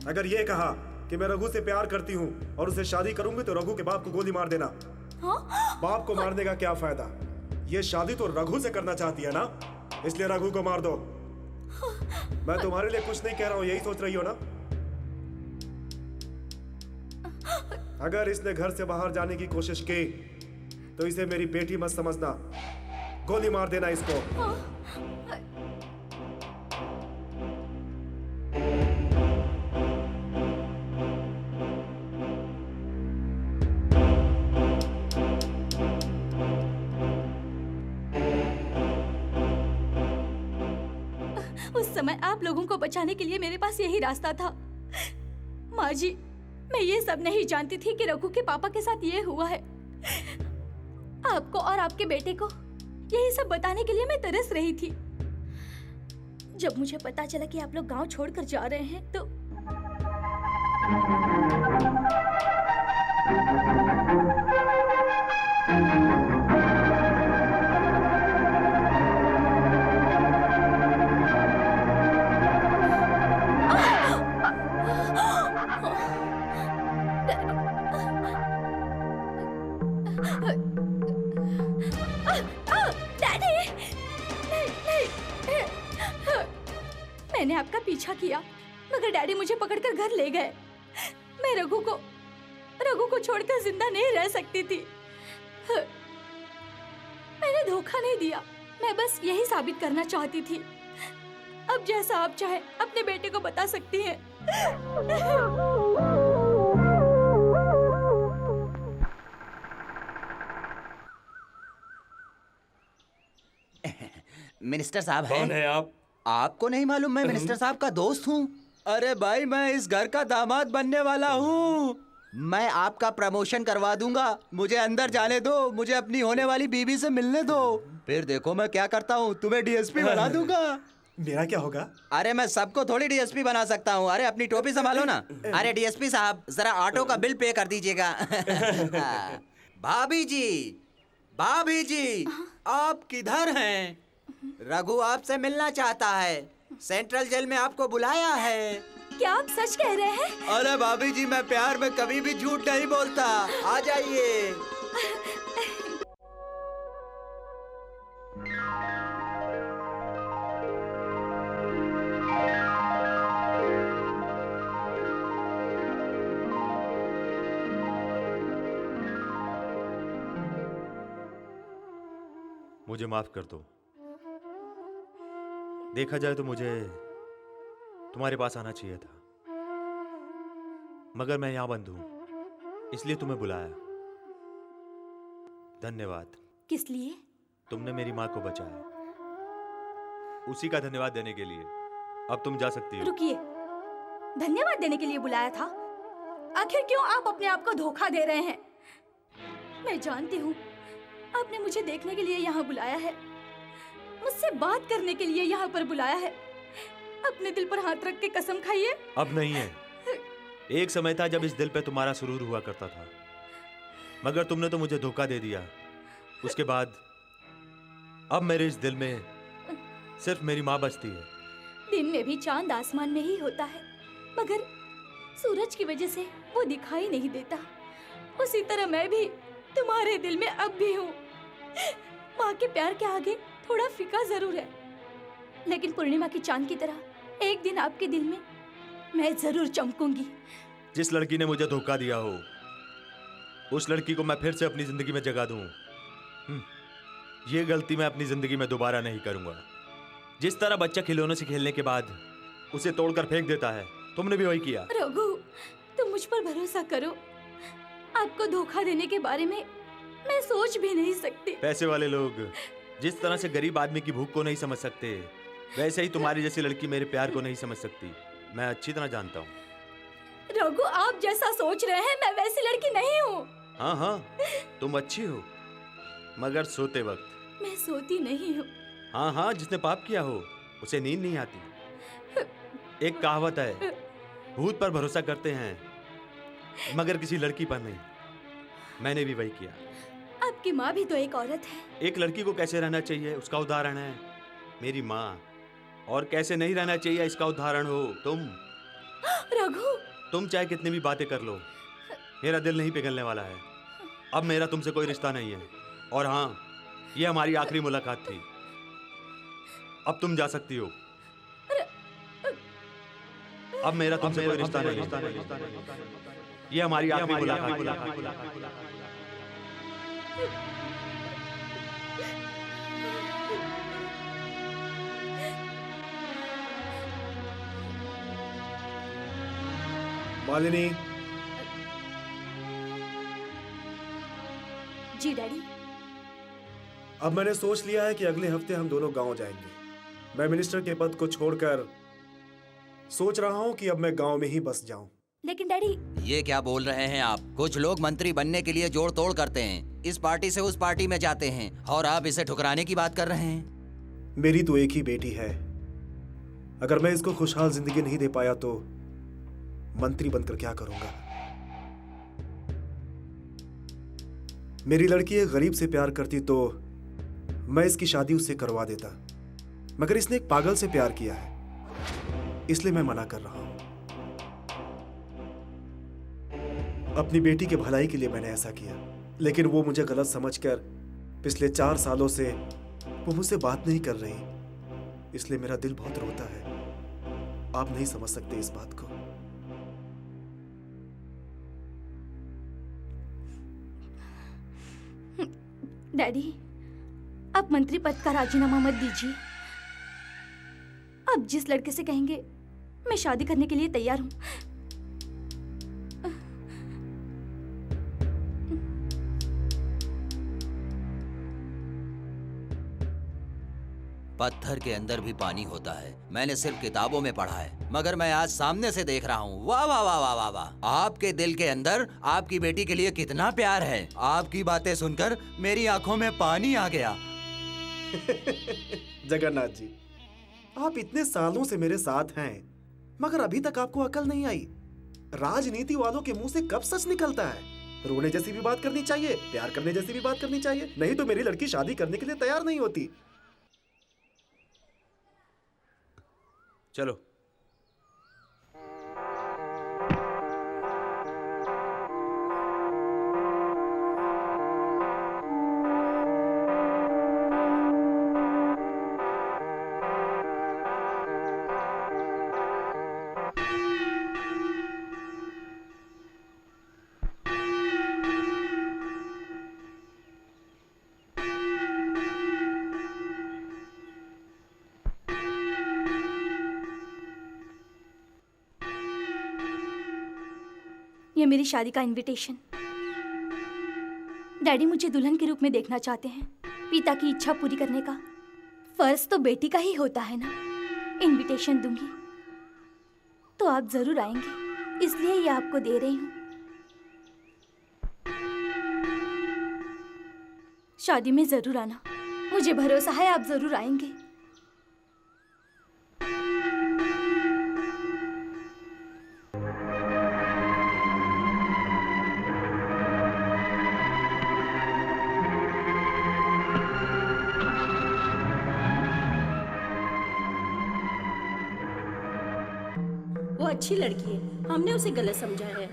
अगर ये कहा कि मैं रघु से प्यार करती हूँ और उसे शादी करूंगी तो रघु के बाप को गोली मार देना। बाप को मारने का क्या फायदा? ये शादी तो रघु से करना चाहती है ना, इसलिए रघु को मार दो। मैं तुम्हारे लिए कुछ नहीं कह रहा हूँ, यही सोच रही हो ना? अगर इसने घर से बाहर जाने की कोशिश की तो इसे मेरी बेटी मत समझना, गोली मार देना इसको। उस समय आप लोगों को बचाने के लिए मेरे पास यही रास्ता था। माँ जी मैं ये सब नहीं जानती थी कि रघु के पापा के साथ ये हुआ है। आपको और आपके बेटे को यही सब बताने के लिए मैं तरस रही थी। जब मुझे पता चला कि आप लोग गांव छोड़कर जा रहे हैं तो मैंने आपका पीछा किया, मगर डैडी मुझे पकड़कर घर ले गए। मैं रघु को छोड़कर जिंदा नहीं रह सकती थी। मैंने धोखा नहीं दिया, मैं बस यही साबित करना चाहती थी। अब जैसा आप चाहे अपने बेटे को बता सकती हैं। मिनिस्टर साहब हैं? कौन है आप? आपको नहीं मालूम मैं मिनिस्टर साहब का दोस्त हूँ? अरे भाई मैं इस घर का दामाद बनने वाला हूँ। मैं आपका प्रमोशन करवा दूंगा। मुझे अंदर जाने दो, मुझे अपनी होने वाली बीवी से मिलने दो, फिर देखो मैं क्या करता हूँ। तुम्हें डीएसपी बना दूंगा। मेरा क्या होगा? अरे मैं सबको थोड़ी डीएसपी बना सकता हूँ। अरे अपनी टोपी संभालो ना। अरे डीएसपी साहब जरा ऑटो का बिल पे कर दीजिएगा। भाभी जी, भाभी जी, आप किधर हैं? रघु आपसे मिलना चाहता है। सेंट्रल जेल में आपको बुलाया है। क्या आप सच कह रहे हैं? अरे भाभी जी मैं प्यार में कभी भी झूठ नहीं बोलता। आ जाइए। मुझे माफ कर दो। देखा जाए तो मुझे तुम्हारे पास आना चाहिए था, मगर मैं यहां बंद हूं, इसलिए तुम्हें बुलाया। धन्यवाद। किस लिए? तुमने मेरी माँ को बचाया, उसी का धन्यवाद देने के लिए। अब तुम जा सकती हो। रुकिए, धन्यवाद देने के लिए बुलाया था? आखिर क्यों आप अपने आप को धोखा दे रहे हैं? मैं जानती हूँ आपने मुझे देखने के लिए यहाँ बुलाया है, मुझसे बात करने के लिए यहाँ पर बुलाया है। अपने दिल पर हाथ रख के कसम खाइए। अब नहीं है। एक समय था जब इस दिल पे तुम्हारा सुरूर हुआ करता था, मगर तुमने तो मुझे धोखा दे दिया। उसके बाद अब मेरे इस दिल में सिर्फ मेरी माँ बचती है। दिन में भी चांद आसमान में ही होता है, मगर सूरज की वजह से वो दिखाई नहीं देता। उसी तरह मैं भी तुम्हारे दिल में अब भी हूँ। माँ के प्यार के आगे थोड़ा फीका जरूर है, लेकिन पूर्णिमा की चांद की तरह एक दिन आपके दिल में मैं जरूर चमकूंगी। जिस लड़की ने मुझे धोखा दिया हो, उस लड़की को मैं फिर से अपनी जिंदगी में जगा दूं। ये गलती मैं अपनी जिंदगी में दोबारा नहीं करूंगा। जिस तरह बच्चा खिलौनों से खेलने के बाद उसे तोड़कर फेंक देता है, तुमने भी वही किया। रघु, तुम मुझ पर भरोसा करो। आपको धोखा देने के बारे में मैं सोच भी नहीं सकती। पैसे वाले लोग जिस तरह से गरीब आदमी की भूख को नहीं समझ सकते, वैसे ही तुम्हारी जैसी लड़की मेरे प्यार को नहीं समझ सकती। मैं अच्छी तरह जानता हूँ। रघु, आप जैसा सोच रहे हैं मैं वैसी लड़की नहीं हूँ। हाँ हाँ, तुम अच्छी हो, मगर सोते वक्त। मैं सोती नहीं हूँ। हाँ हाँ, जिसने पाप किया हो उसे नींद नहीं आती। एक कहावत है, भूत पर भरोसा करते हैं मगर किसी लड़की पर नहीं। मैंने भी वही किया। आपकी माँ भी तो एक औरत है। एक लड़की को कैसे रहना चाहिए उसका उदाहरण है मेरी माँ, और कैसे नहीं रहना चाहिए इसका उदाहरण हो तुम। रघु, तुम चाहे कितनी भी बातें कर लो, मेरा दिल नहीं पिघलने वाला है। अब मेरा तुमसे कोई रिश्ता नहीं है। और हाँ, ये हमारी आखिरी मुलाकात थी। अब तुम जा सकती हो। अब मेरा तुमसे कोई रिश्ता नहीं है। ये हमारी आखिरी मुलाकात। मालिनी। जी डैडी। अब मैंने सोच लिया है कि अगले हफ्ते हम दोनों गांव जाएंगे। मैं मिनिस्टर के पद को छोड़कर सोच रहा हूं कि अब मैं गांव में ही बस जाऊं। लेकिन डैडी, ये क्या बोल रहे हैं आप? कुछ लोग मंत्री बनने के लिए जोड़ तोड़ करते हैं, इस पार्टी से उस पार्टी में जाते हैं, और आप इसे ठुकराने की बात कर रहे हैं। मेरी तो एक ही बेटी है। अगर मैं इसको खुशहाल जिंदगी नहीं दे पाया तो मंत्री बनकर क्या करूंगा? मेरी लड़की एक गरीब से प्यार करती तो मैं इसकी शादी उससे करवा देता, मगर इसने एक पागल से प्यार किया है, इसलिए मैं मना कर रहा हूं। अपनी बेटी के भलाई के लिए मैंने ऐसा किया, लेकिन वो मुझे गलत समझकर पिछले 4 सालों से वो मुझसे बात नहीं कर रही, इसलिए मेरा दिल बहुत रोता है। आप नहीं समझ सकते इस बात को। डैडी, आप मंत्री पद का राजीनामा मत दीजिए। आप जिस लड़के से कहेंगे मैं शादी करने के लिए तैयार हूँ। पत्थर के अंदर भी पानी होता है। मैंने सिर्फ किताबों में पढ़ा है, मगर मैं आज सामने से देख रहा हूँ। वाह वाह वाह वाह वाह वाह! आपके दिल के अंदर आपकी बेटी के लिए कितना प्यार है। आपकी बातें सुनकर मेरी आंखों में पानी आ गया। जगन्नाथ जी, आप इतने सालों से मेरे साथ हैं, मगर अभी तक आपको अकल नहीं आई। राजनीति वालों के मुंह से कब सच निकलता है? रोने जैसी भी बात करनी चाहिए, प्यार करने जैसी भी बात करनी चाहिए, नहीं तो मेरी लड़की शादी करने के लिए तैयार नहीं होती। चलो। ये मेरी शादी का इनविटेशन। डैडी मुझे दुल्हन के रूप में देखना चाहते हैं। पिता की इच्छा पूरी करने का फर्ज तो बेटी का ही होता है ना। इनविटेशन दूंगी तो आप जरूर आएंगे, इसलिए ये आपको दे रही हूँ। शादी में जरूर आना, मुझे भरोसा है आप जरूर आएंगे। वो अच्छी लड़की है, हमने उसे गलत समझा है।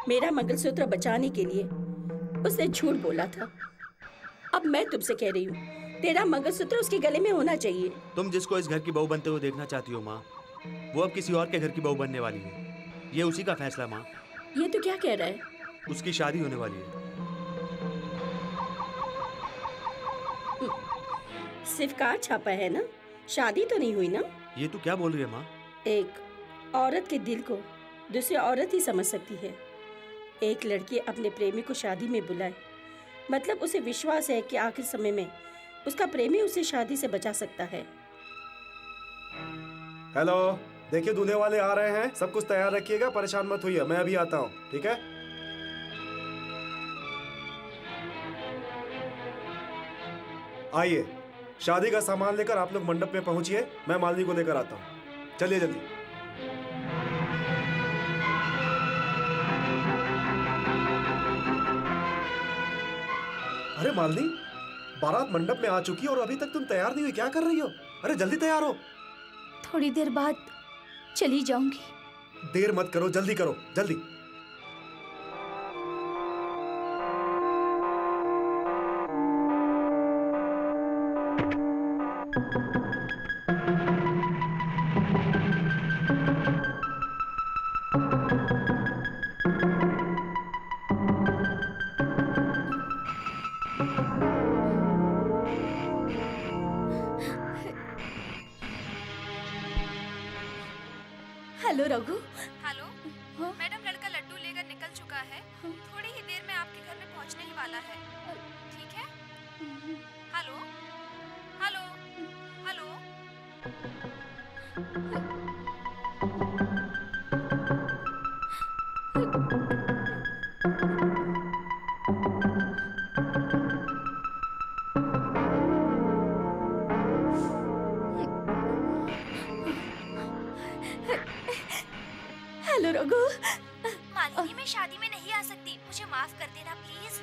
मेरा मंगलसूत्र बचाने के लिए उसने झूठ बोला था। अब मैं तुमसे कह रही हूँ, तेरा मंगलसूत्र उसके गले में होना चाहिए। तुम जिसको इस घर की बहू बनते हुए देखना चाहती हो माँ, वो अब किसी और के घर की बहू बनने वाली है। ये उसी का फैसला माँ। ये तो क्या कह रहा है? उसकी शादी होने वाली है। सिर्फ कार्ड छापा है ना, शादी तो नहीं हुई ना? ये तू क्या बोल रही है माँ? एक औरत के दिल को दूसरी औरत ही समझ सकती है। एक लड़की अपने प्रेमी को शादी में बुलाए, मतलब उसे विश्वास है कि आखिर समय में उसका प्रेमी उसे शादी से बचा सकता है। हेलो, देखिए दूल्हे वाले आ रहे हैं, सब कुछ तैयार रखिएगा, परेशान मत होइए, मैं अभी आता हूँ, ठीक है? आइए, शादी का सामान लेकर आप लोग मंडप में पहुंचिए, मैं मालनी को लेकर आता हूँ। चलिए जल्दी। अरे मालनी, बारात मंडप में आ चुकी है और अभी तक तुम तैयार नहीं हुई, क्या कर रही हो? अरे जल्दी तैयार हो। थोड़ी देर बाद चली जाऊंगी। देर मत करो, जल्दी करो, जल्दी। हेलो रघु। हेलो मैडम, लड़का लड्डू लेकर निकल चुका है, थोड़ी ही देर में आपके घर में पहुंचने ही वाला है, ठीक है? Hello hello hello. Hello Raghu. Malini, मैं शादी में नहीं आ सकती, मुझे माफ कर देना प्लीज।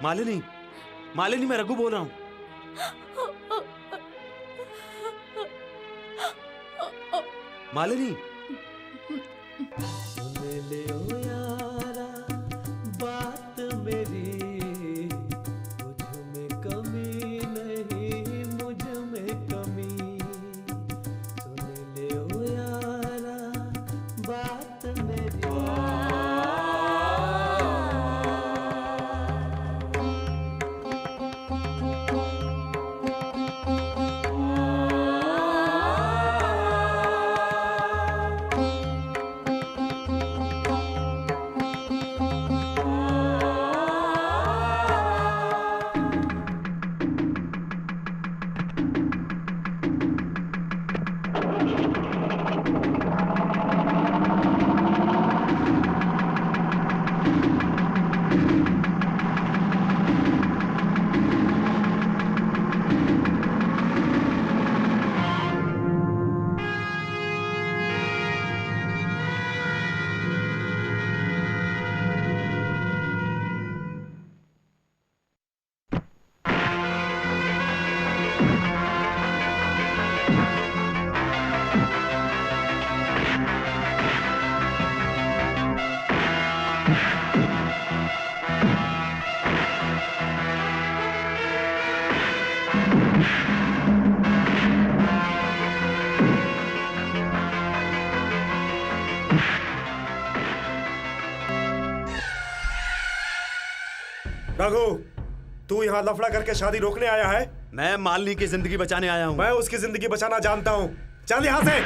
मालिनी, मालिनी, मैं रघु बोल रहा हूँ। मालिनी, सुन ले ओ यारा बात मेरी, मुझ में कमी नहीं, मुझ में कमी। सुन ले ओ यारा बात मेरी। रघु, तू यहाँ लफड़ा करके शादी रोकने आया है? मैं मालिनी की जिंदगी बचाने आया हूँ। मैं उसकी जिंदगी बचाना जानता हूँ। चल यहाँ से।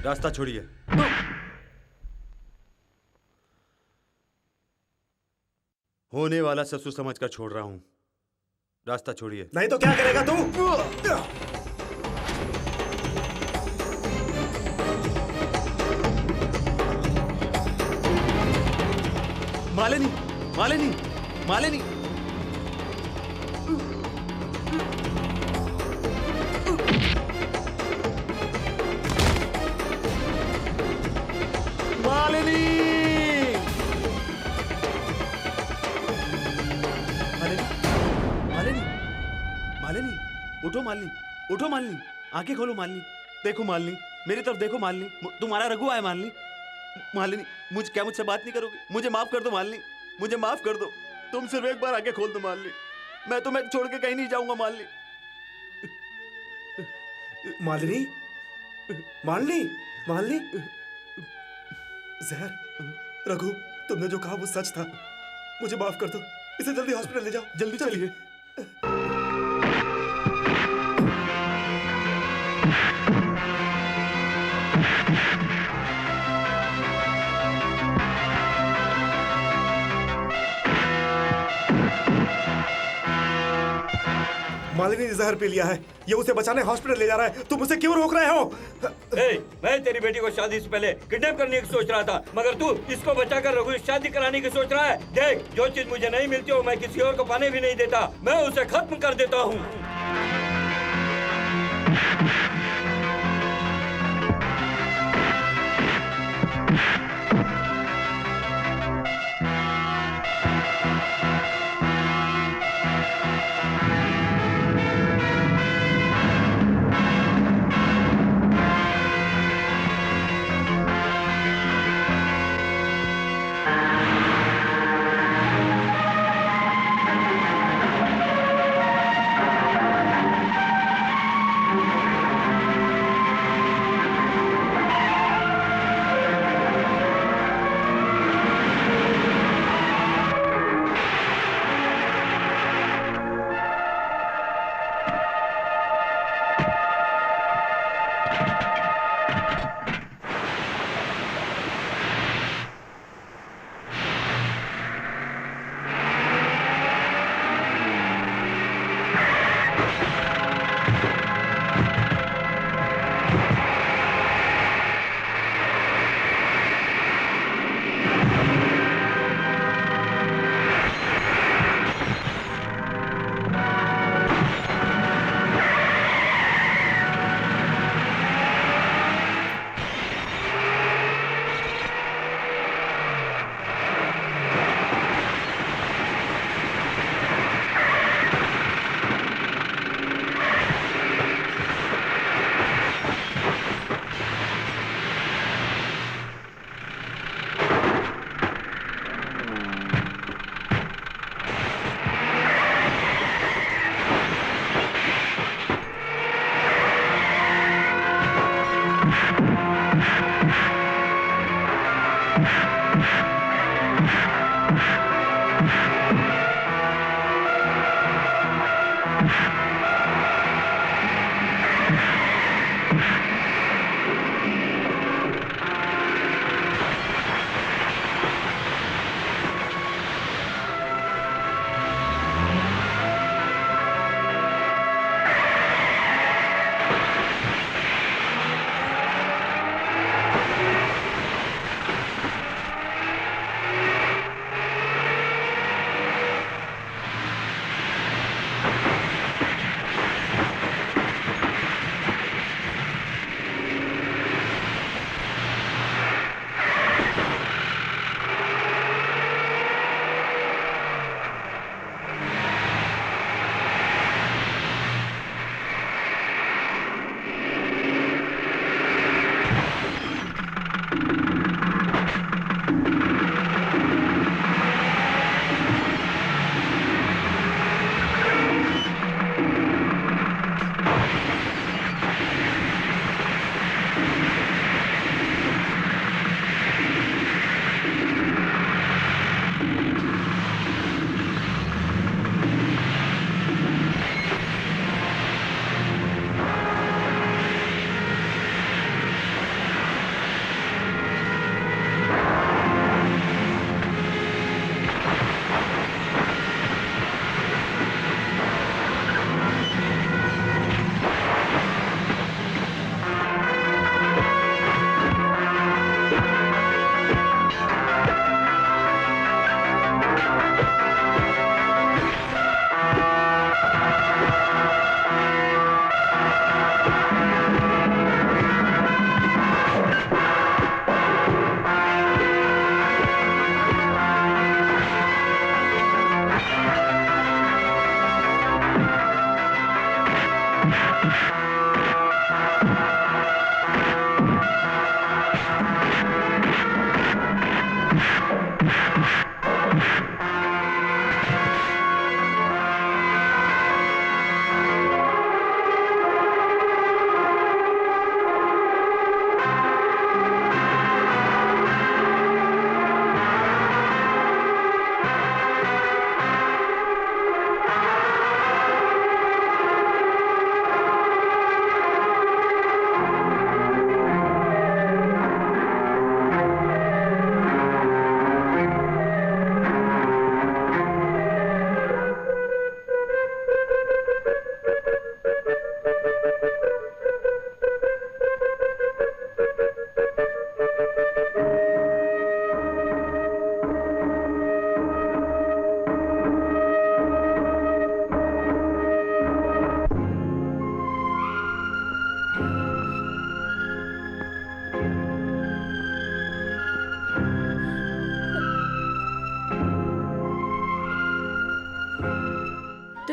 रास्ता छोड़िए। होने वाला ससुर समझकर छोड़ रहा हूं। रास्ता छोड़िए। नहीं तो क्या करेगा तू? मालिनी, मालिनी, मालिनी। मालिनी, मालिनी, मालिनी, उठो मालिनी, उठो मालिनी, आंखें खोलो मालिनी, देखो मालिनी, मेरी तरफ देखो मालिनी, तुम्हारा रघु आया मालिनी। मालिनी, क्या मुझसे बात नहीं करोगे? मुझे माफ कर दो मालिनी, मुझे माफ कर दो। तुम सिर्फ एक बार आंखें खोल दो मालिनी, मैं तुम्हें छोड़ के कहीं नहीं जाऊंगा मालिनी। मालिनी, मालिनी, मालिनी। जहर, रघु, तुमने जो कहा वो सच था। मुझे माफ कर दो। इसे जल्दी हॉस्पिटल ले जाओ। जल्दी चलिए। मालिनी ने जहर पी लिया है। ये उसे बचाने हॉस्पिटल ले जा रहा है। तुम उसे क्यों रोक रहे हो? मैं तेरी बेटी को शादी से पहले किडनैप करने की सोच रहा था, मगर तू इसको बचाकर रघु से शादी कराने की सोच रहा है। देख, जो चीज मुझे नहीं मिलती हो मैं किसी और को पाने भी नहीं देता। मैं उसे खत्म कर देता हूँ।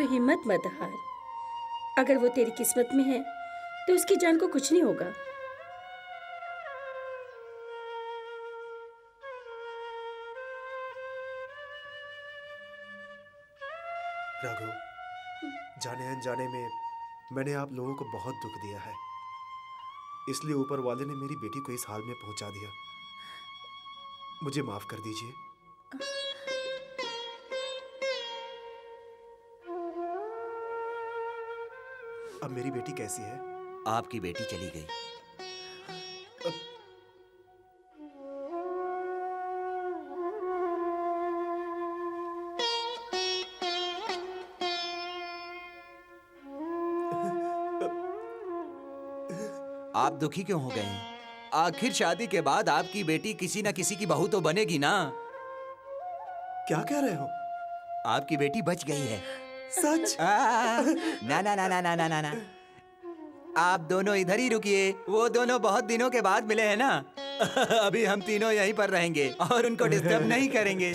हिम्मत मत हार। अगर वो तेरी किस्मत में है तो उसकी जान को कुछ नहीं होगा। राघव, जाने अनजाने में मैंने आप लोगों को बहुत दुख दिया है, इसलिए ऊपर वाले ने मेरी बेटी को इस हाल में पहुंचा दिया। मुझे माफ कर दीजिए। अब मेरी बेटी कैसी है? आपकी बेटी चली गई। आप दुखी क्यों हो गए हैं? आखिर शादी के बाद आपकी बेटी किसी न किसी की बहू तो बनेगी ना। क्या कह रहे हो? आपकी बेटी बच गई है। सच? ना ना ना ना ना ना ना ना। आप दोनों इधर ही रुकिए, वो दोनों बहुत दिनों के बाद मिले हैं ना। अभी हम तीनों यहीं पर रहेंगे और उनको डिस्टर्ब नहीं करेंगे।